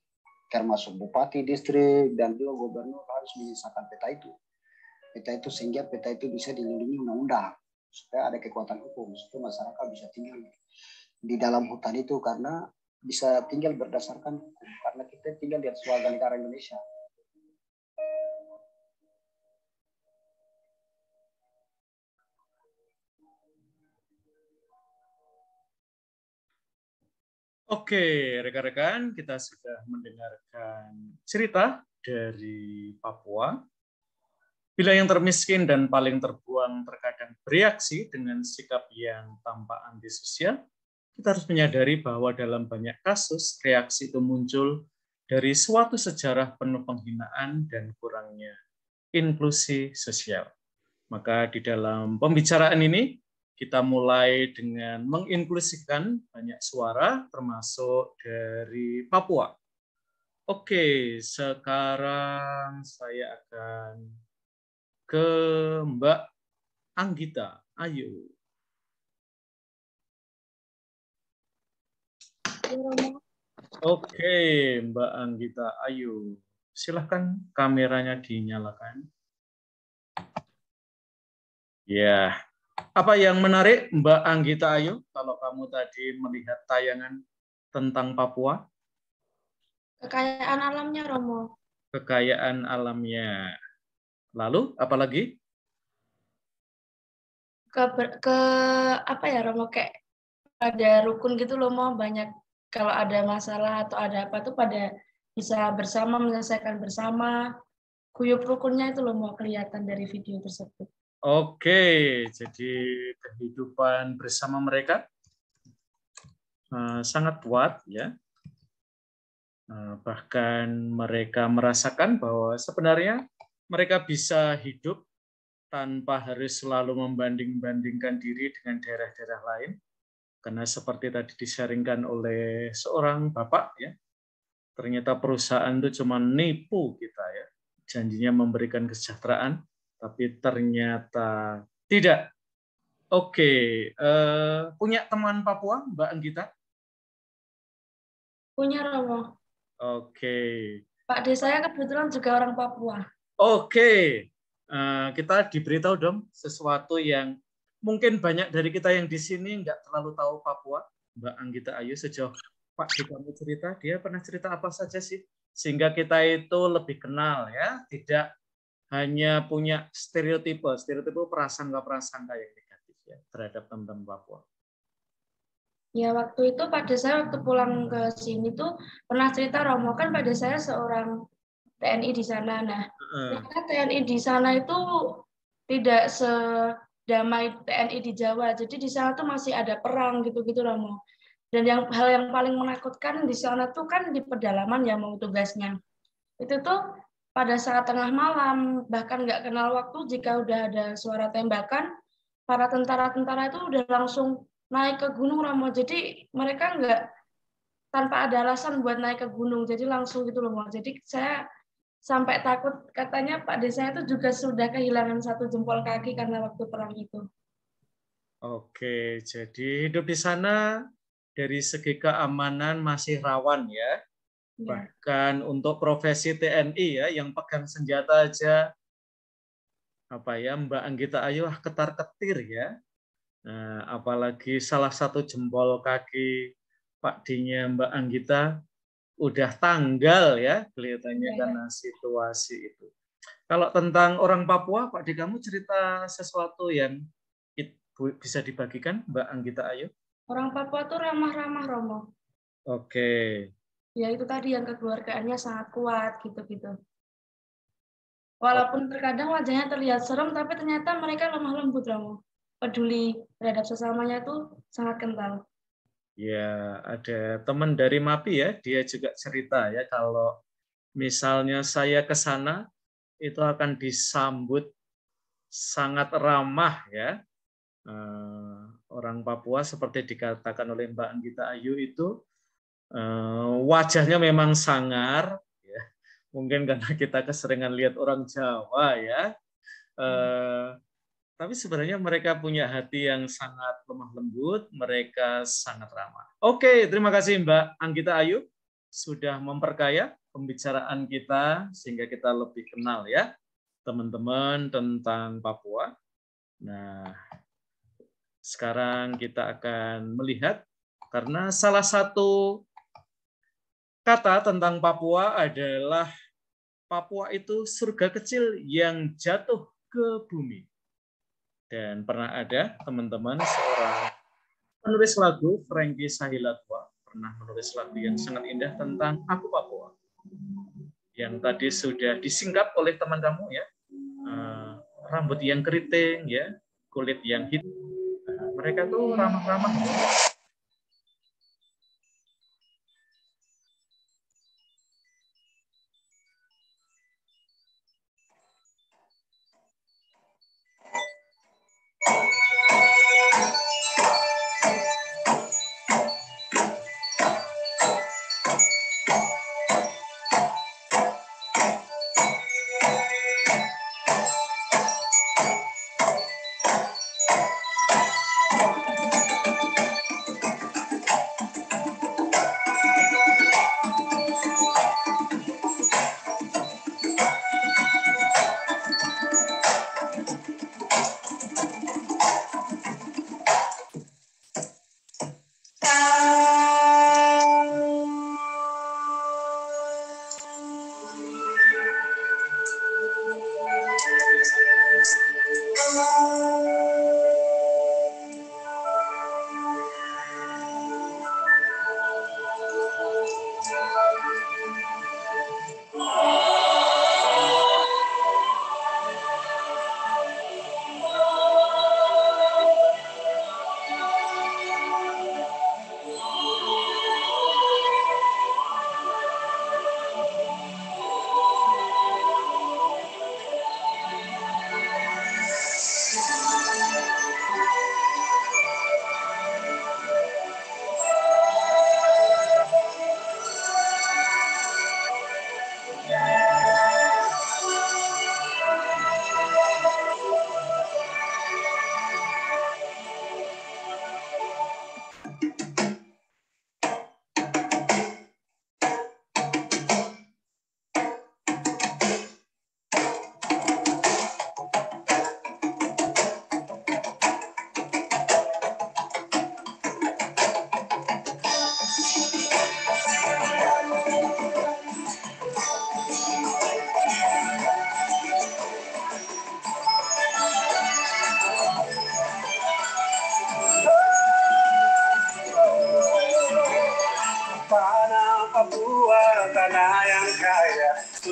termasuk bupati distrik dan juga gubernur harus menyisakan peta itu. Peta itu sehingga peta itu bisa dilindungi undang-undang supaya ada kekuatan hukum, supaya masyarakat bisa tinggal di dalam hutan itu, karena bisa tinggal berdasarkan hukum, karena kita tinggal di atas warga negara Indonesia. Oke, rekan-rekan, kita sudah mendengarkan cerita dari Papua. Bila yang termiskin dan paling terbuang terkadang bereaksi dengan sikap yang tampak antisosial, kita harus menyadari bahwa dalam banyak kasus, reaksi itu muncul dari suatu sejarah penuh penghinaan dan kurangnya inklusi sosial. Maka di dalam pembicaraan ini, kita mulai dengan menginklusikan banyak suara, termasuk dari Papua. Oke, sekarang saya akan ke Mbak Anggita. Ayo. Oke, Mbak Anggita Ayu. Silahkan kameranya dinyalakan. Ya, apa yang menarik Mbak Anggita Ayu kalau kamu tadi melihat tayangan tentang Papua? Kekayaan alamnya, Romo. Kekayaan alamnya. Lalu, apa lagi? Ke apa ya, Romo, kayak ada rukun gitu loh, mau banyak kalau ada masalah atau ada apa tuh pada bisa bersama menyelesaikan bersama. Kuyup rukunnya itu loh mau kelihatan dari video tersebut. Oke, jadi kehidupan bersama mereka sangat kuat ya. Bahkan mereka merasakan bahwa sebenarnya mereka bisa hidup tanpa harus selalu membanding-bandingkan diri dengan daerah-daerah lain. Karena seperti tadi disaringkan oleh seorang bapak, ya, ternyata perusahaan itu cuma nipu kita, ya, janjinya memberikan kesejahteraan, tapi ternyata tidak. Oke, punya teman Papua, Mbak Anggita? Punya, Romo. Oke. Pak D saya kebetulan juga orang Papua. Oke, kita diberitahu dong sesuatu yang mungkin banyak dari kita yang di sini nggak terlalu tahu Papua. Mbak Anggita Ayu, sejauh Pak D kamu cerita, dia pernah cerita apa saja sih? Sehingga kita itu lebih kenal, ya, tidak hanya punya stereotipe prasangka-prasangka yang negatif ya terhadap teman-teman Papua. Ya, waktu itu pada saya waktu pulang ke sini tuh pernah cerita Romo, kan pada saya seorang TNI di sana. Nah, ternyata TNI di sana itu tidak sedamai TNI di Jawa. Jadi di sana tuh masih ada perang gitu-gitu Romo. Dan hal yang paling menakutkan di sana tuh kan di pedalaman ya mau tugasnya. Itu tuh pada saat tengah malam, bahkan nggak kenal waktu jika udah ada suara tembakan, para tentara-tentara itu udah langsung naik ke gunung Romo. Jadi mereka nggak tanpa ada alasan buat naik ke gunung. Jadi langsung gitu loh. Jadi saya sampai takut, katanya Pak Desa itu juga sudah kehilangan satu jempol kaki karena waktu perang itu. Oke, jadi hidup di sana dari segi keamanan masih rawan ya. Bahkan untuk profesi TNI ya yang pegang senjata aja apa ya Mbak Anggita Ayu ketar-ketir ya. Nah, apalagi salah satu jempol kaki Pak D-nya Mbak Anggita udah tanggal ya kelihatannya karena situasi itu. Kalau tentang orang Papua, Pak D kamu cerita sesuatu yang bisa dibagikan Mbak Anggita Ayu? Orang Papua tuh ramah-ramah Romo. Oke. Ya itu tadi yang kekeluargaannya sangat kuat gitu-gitu. Walaupun terkadang wajahnya terlihat serem, tapi ternyata mereka lemah lembut Romo. Peduli terhadap sesamanya itu sangat kental. Ya, ada teman dari MAPI ya, dia juga cerita ya kalau misalnya saya ke sana itu akan disambut sangat ramah ya. Orang Papua seperti dikatakan oleh Mbak Anggita Ayu itu wajahnya memang sangar ya. Mungkin karena kita keseringan lihat orang Jawa ya. Tapi sebenarnya mereka punya hati yang sangat lemah lembut, mereka sangat ramah. Oke, terima kasih Mbak Anggita Ayu sudah memperkaya pembicaraan kita sehingga kita lebih kenal ya teman-teman tentang Papua. Nah, sekarang kita akan melihat karena salah satu kata tentang Papua adalah Papua itu surga kecil yang jatuh ke bumi. Dan pernah ada teman-teman seorang penulis lagu, Frankie Sahilatua, pernah menulis lagu yang sangat indah tentang Aku Papua. Yang tadi sudah disingkap oleh teman kamu ya, rambut yang keriting ya, kulit yang hitam. Mereka tuh ramah-ramah.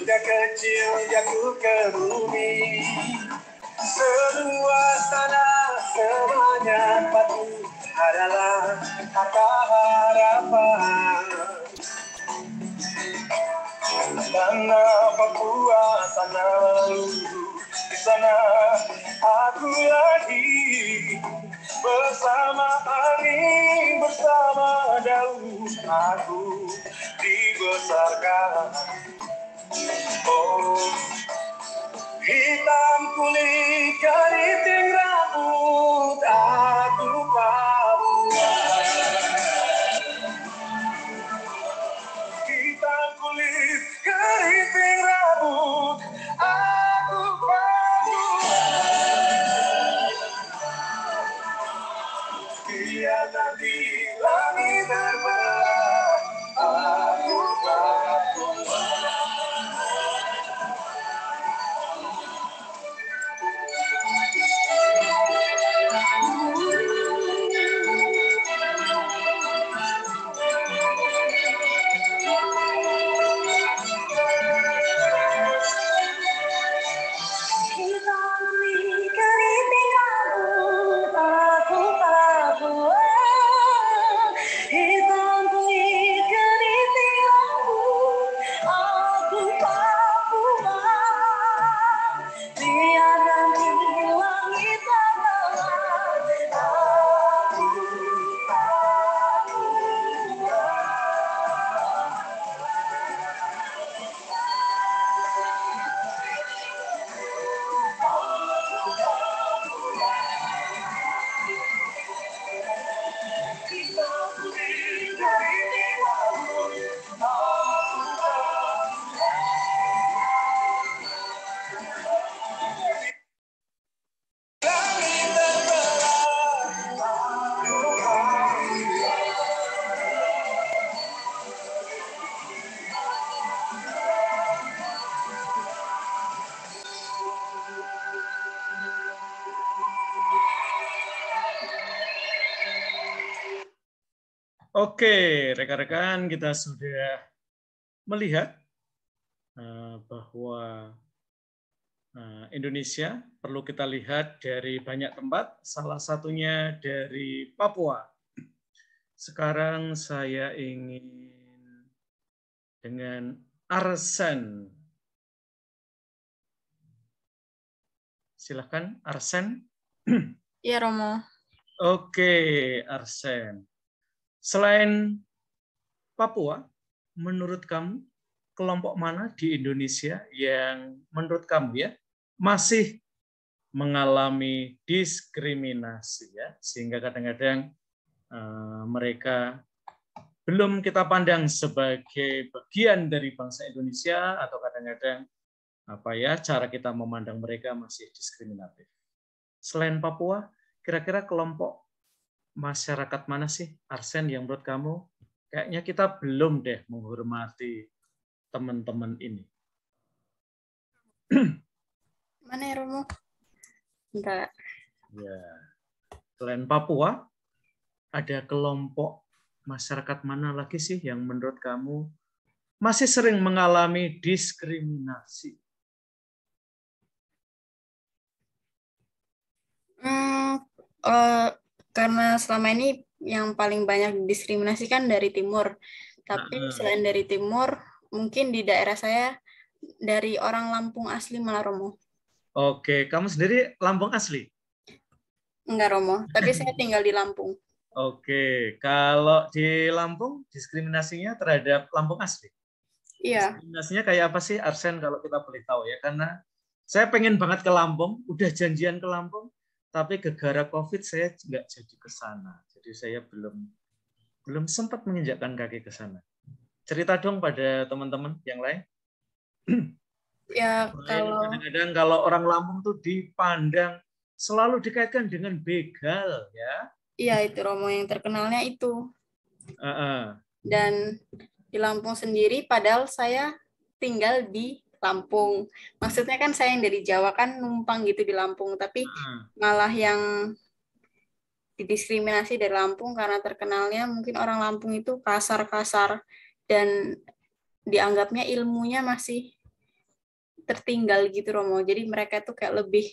sudah kecil jatuh ke bumi. Seluas tanah sebanyak batu adalah kata harapan. Tanah Papua, tanah luhur, di sana aku lahir. Bersama angin, bersama daun, aku dibesarkan. Oh, hitam kulit, keriting rambut, aku Papua. Hitam kulit, keriting rambut, aku Papua. Biar nanti langit terbelah, aku Papua. Oke, rekan-rekan, kita sudah melihat bahwa Indonesia perlu kita lihat dari banyak tempat, salah satunya dari Papua. Sekarang saya ingin dengan Arsen. Silahkan, Arsen. Iya, Romo. Oke, Arsen. Selain Papua, menurut kamu kelompok mana di Indonesia yang menurut kamu ya masih mengalami diskriminasi ya, sehingga kadang-kadang mereka belum kita pandang sebagai bagian dari bangsa Indonesia, atau kadang-kadang cara kita memandang mereka masih diskriminatif. Selain Papua, kira-kira kelompok masyarakat mana sih, Arsen, yang menurut kamu kayaknya kita belum deh menghormati teman-teman ini? Mana ya, Romo? Enggak. Ya. Selain Papua, ada kelompok masyarakat mana lagi sih yang menurut kamu masih sering mengalami diskriminasi? Karena selama ini yang paling banyak diskriminasi kan dari timur. Tapi selain dari timur, mungkin di daerah saya dari orang Lampung asli malah, Romo. Oke, kamu sendiri Lampung asli? Enggak, Romo, tapi saya tinggal di Lampung. Oke, kalau di Lampung diskriminasinya terhadap Lampung asli? Iya. Diskriminasinya kayak apa sih, Arsen, kalau kita boleh tahu ya? Karena saya pengen banget ke Lampung, udah janjian ke Lampung, tapi gara-gara COVID saya nggak jadi ke sana. Jadi saya belum sempat menginjakkan kaki ke sana. Cerita dong pada teman-teman yang lain. Ya, kadang-kadang kalau orang Lampung tuh dipandang selalu dikaitkan dengan begal, ya. Iya, itu Romo, yang terkenalnya itu. Dan di Lampung sendiri, padahal saya tinggal di Lampung. Maksudnya kan saya yang dari Jawa kan numpang gitu di Lampung, tapi malah yang didiskriminasi dari Lampung karena terkenalnya mungkin orang Lampung itu kasar-kasar dan dianggapnya ilmunya masih tertinggal gitu Romo. Jadi mereka tuh kayak lebih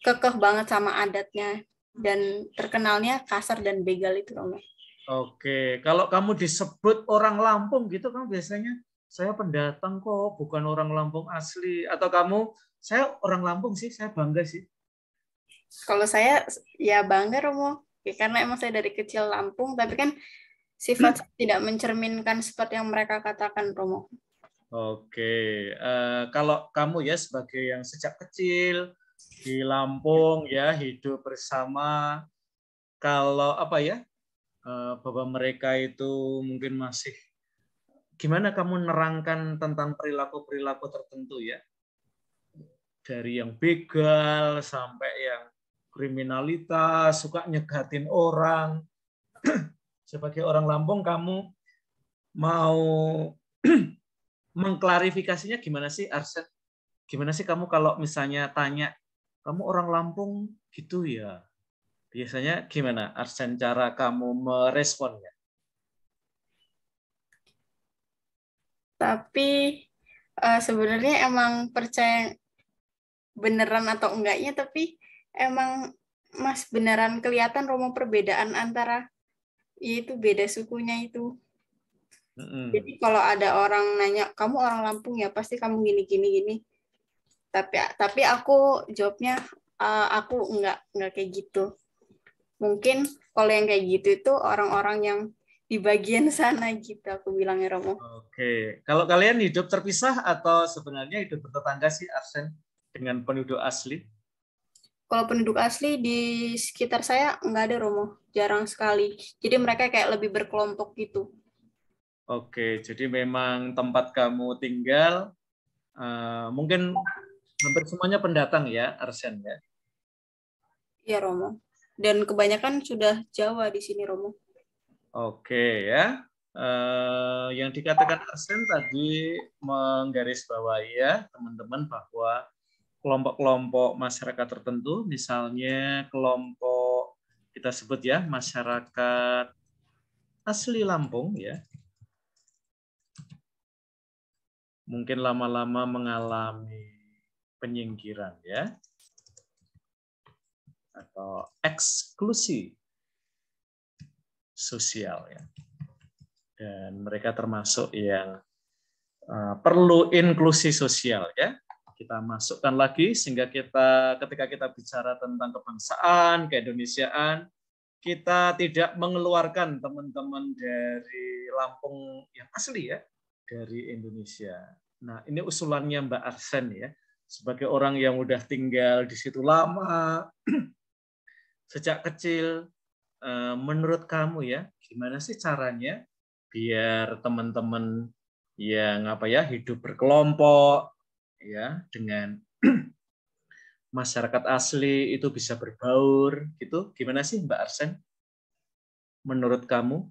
kekeh banget sama adatnya dan terkenalnya kasar dan begal itu Romo. Oke, kalau kamu disebut orang Lampung gitu kan biasanya saya pendatang kok, bukan orang Lampung asli. Atau kamu, saya orang Lampung sih, saya bangga sih. Kalau saya ya bangga Romo, ya, karena emang saya dari kecil Lampung, tapi kan sifat tidak mencerminkan seperti yang mereka katakan Romo. Oke, kalau kamu ya sebagai yang sejak kecil di Lampung ya hidup bersama, kalau apa ya, bahwa mereka itu mungkin masih gimana kamu nerangkan tentang perilaku-perilaku tertentu ya? Dari yang begal sampai yang kriminalitas, suka nyegatin orang. Sebagai orang Lampung, kamu mau mengklarifikasinya gimana sih, Arsen? Gimana sih kamu kalau misalnya tanya, kamu orang Lampung gitu ya? Biasanya gimana, Arsen, cara kamu meresponnya? Tapi sebenarnya emang percaya beneran atau enggaknya, tapi emang Mas beneran kelihatan Romo perbedaan antara itu beda sukunya itu. Jadi kalau ada orang nanya, kamu orang Lampung ya, pasti kamu gini. Tapi aku jawabnya, aku enggak kayak gitu. Mungkin kalau yang kayak gitu itu orang-orang yang di bagian sana gitu, aku bilangnya Romo. Oke, kalau kalian hidup terpisah atau sebenarnya hidup bertetangga sih, Arsen, dengan penduduk asli? Kalau penduduk asli di sekitar saya nggak ada Romo, jarang sekali. Jadi mereka kayak lebih berkelompok gitu. Oke, jadi memang tempat kamu tinggal mungkin hampir semuanya pendatang ya, Arsen ya? Iya Romo. Dan kebanyakan sudah Jawa di sini Romo. Oke ya, yang dikatakan Arsen tadi menggarisbawahi ya teman-teman bahwa kelompok-kelompok masyarakat tertentu, misalnya kelompok kita sebut ya masyarakat asli Lampung ya, mungkin lama-lama mengalami penyingkiran ya, atau eksklusi sosial ya, dan mereka termasuk yang perlu inklusi sosial ya. Kita masukkan lagi sehingga ketika kita bicara tentang kebangsaan, keindonesiaan, kita tidak mengeluarkan teman-teman dari Lampung yang asli ya, dari Indonesia. Nah, ini usulannya Mbak Arsen ya, sebagai orang yang udah tinggal di situ lama, sejak kecil, menurut kamu ya, gimana sih caranya biar teman-teman yang hidup berkelompok ya dengan masyarakat asli itu bisa berbaur gitu? Gimana sih Mbak Arsen? Menurut kamu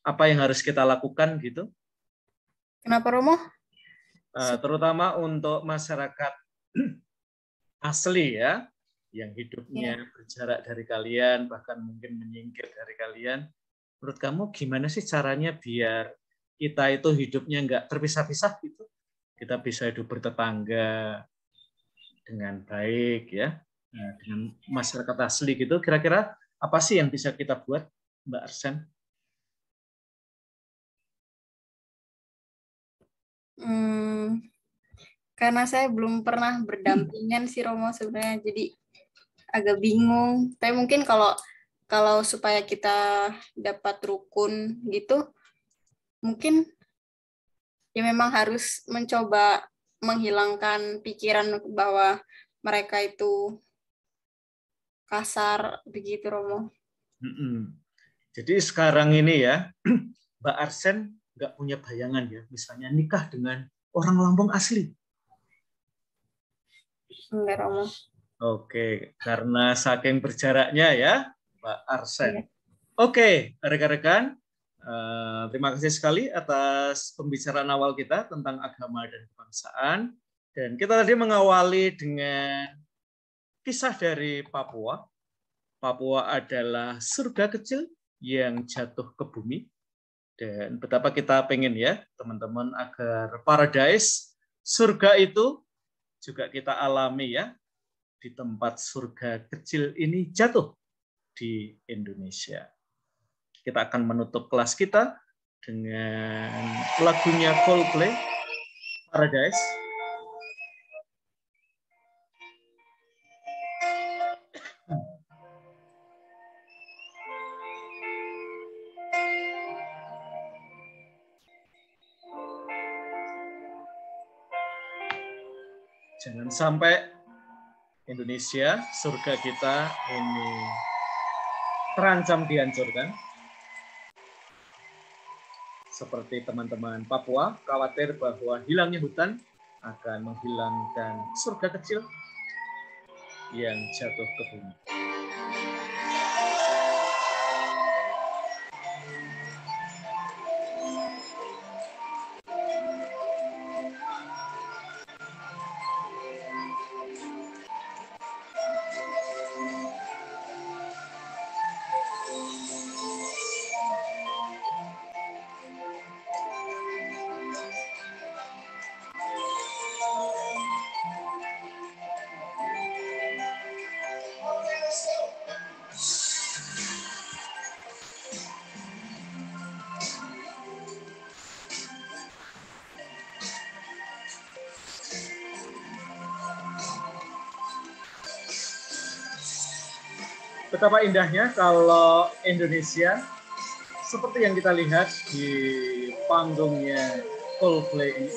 apa yang harus kita lakukan gitu? Kenapa Romo? Terutama untuk masyarakat asli ya, yang hidupnya berjarak dari kalian, bahkan mungkin menyingkir dari kalian. Menurut kamu gimana sih caranya biar kita itu hidupnya nggak terpisah-pisah gitu? Kita bisa hidup bertetangga dengan baik ya, dengan masyarakat asli gitu. Kira-kira apa sih yang bisa kita buat, Mbak Arsen? Karena saya belum pernah berdampingan sih Romo sebenarnya, jadi agak bingung. Tapi mungkin kalau supaya kita dapat rukun gitu, mungkin ya memang harus mencoba menghilangkan pikiran bahwa mereka itu kasar begitu Romo. Jadi sekarang ini ya, Mbak Arsen nggak punya bayangan ya, misalnya nikah dengan orang Lampung asli. Enggak Romo. Oke, karena saking berjaraknya ya, Mbak Arsen. Oke, rekan-rekan, terima kasih sekali atas pembicaraan awal kita tentang agama dan kebangsaan. Dan kita tadi mengawali dengan kisah dari Papua. Papua adalah surga kecil yang jatuh ke bumi. Dan betapa kita pengen ya, teman-teman, agar paradise Surga itu juga kita alami ya, di tempat surga kecil ini jatuh di Indonesia. Kita akan menutup kelas kita dengan lagunya Coldplay, Paradise. Jangan sampai Indonesia, surga kita ini terancam dihancurkan. Seperti teman-teman Papua, khawatir bahwa hilangnya hutan akan menghilangkan surga kecil yang jatuh ke bumi. Betapa indahnya kalau Indonesia, seperti yang kita lihat di panggungnya Coldplay ini,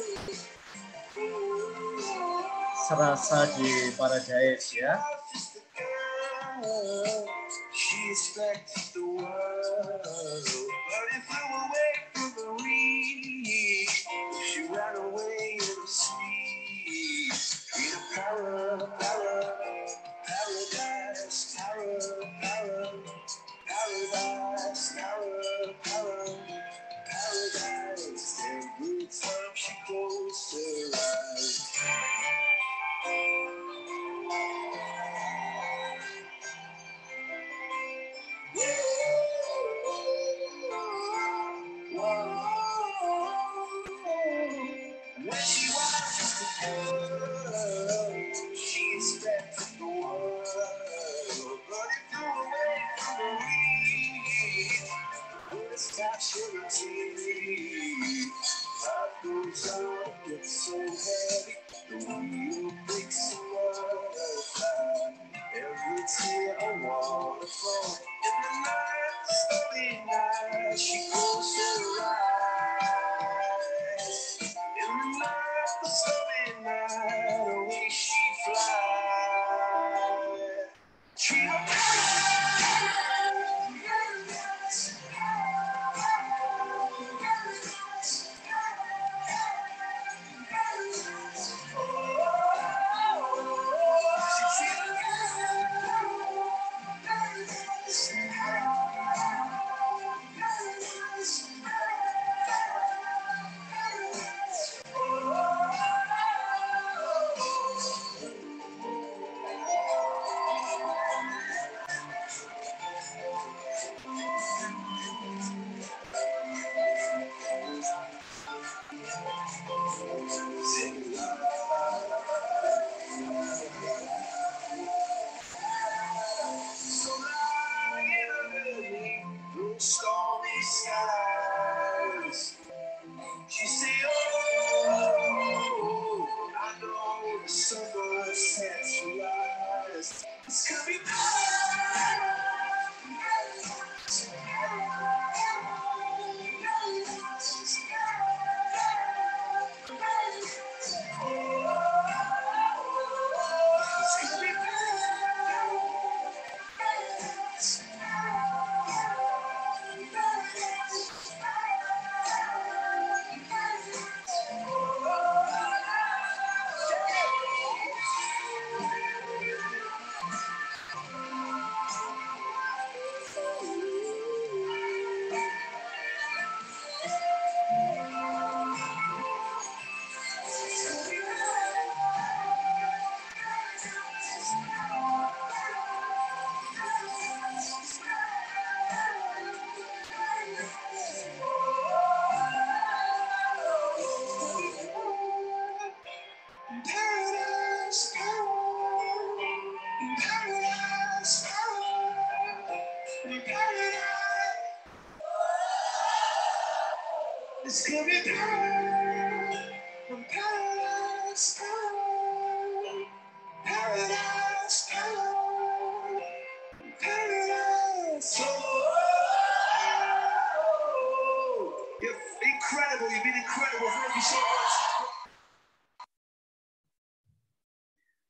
serasa di Paradise ya.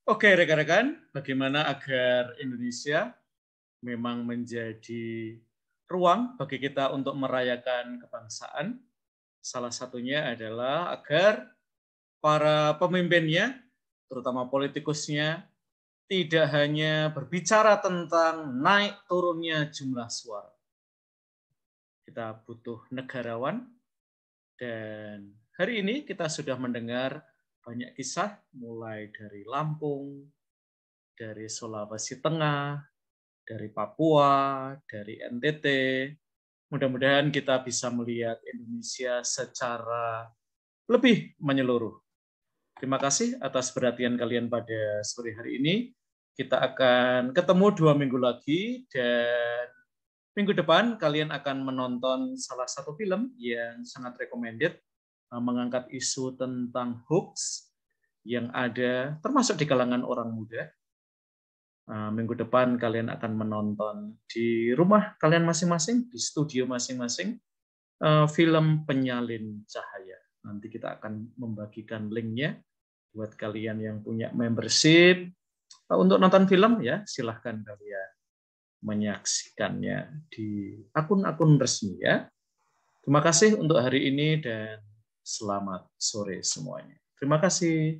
Oke, rekan-rekan, bagaimana agar Indonesia memang menjadi ruang bagi kita untuk merayakan kebangsaan? Salah satunya adalah agar para pemimpinnya, terutama politikusnya, tidak hanya berbicara tentang naik turunnya jumlah suara. Kita butuh negarawan, dan hari ini kita sudah mendengar banyak kisah, mulai dari Lampung, dari Sulawesi Tengah, dari Papua, dari NTT. Mudah-mudahan kita bisa melihat Indonesia secara lebih menyeluruh. Terima kasih atas perhatian kalian pada sore hari ini. Kita akan ketemu 2 minggu lagi, dan minggu depan kalian akan menonton salah satu film yang sangat recommended, mengangkat isu tentang hoax yang ada termasuk di kalangan orang muda. Minggu depan kalian akan menonton di rumah kalian masing-masing, di studio masing-masing, film Penyalin Cahaya. Nanti kita akan membagikan linknya buat kalian yang punya membership untuk nonton film, ya silahkan kalian menyaksikannya di akun-akun resmi, ya. Terima kasih untuk hari ini dan selamat sore semuanya. Terima kasih.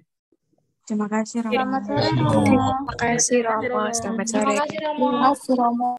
Terima kasih, Romo. Selamat sore, Terima kasih, Romo. Selamat sore. Terima kasih, Romo.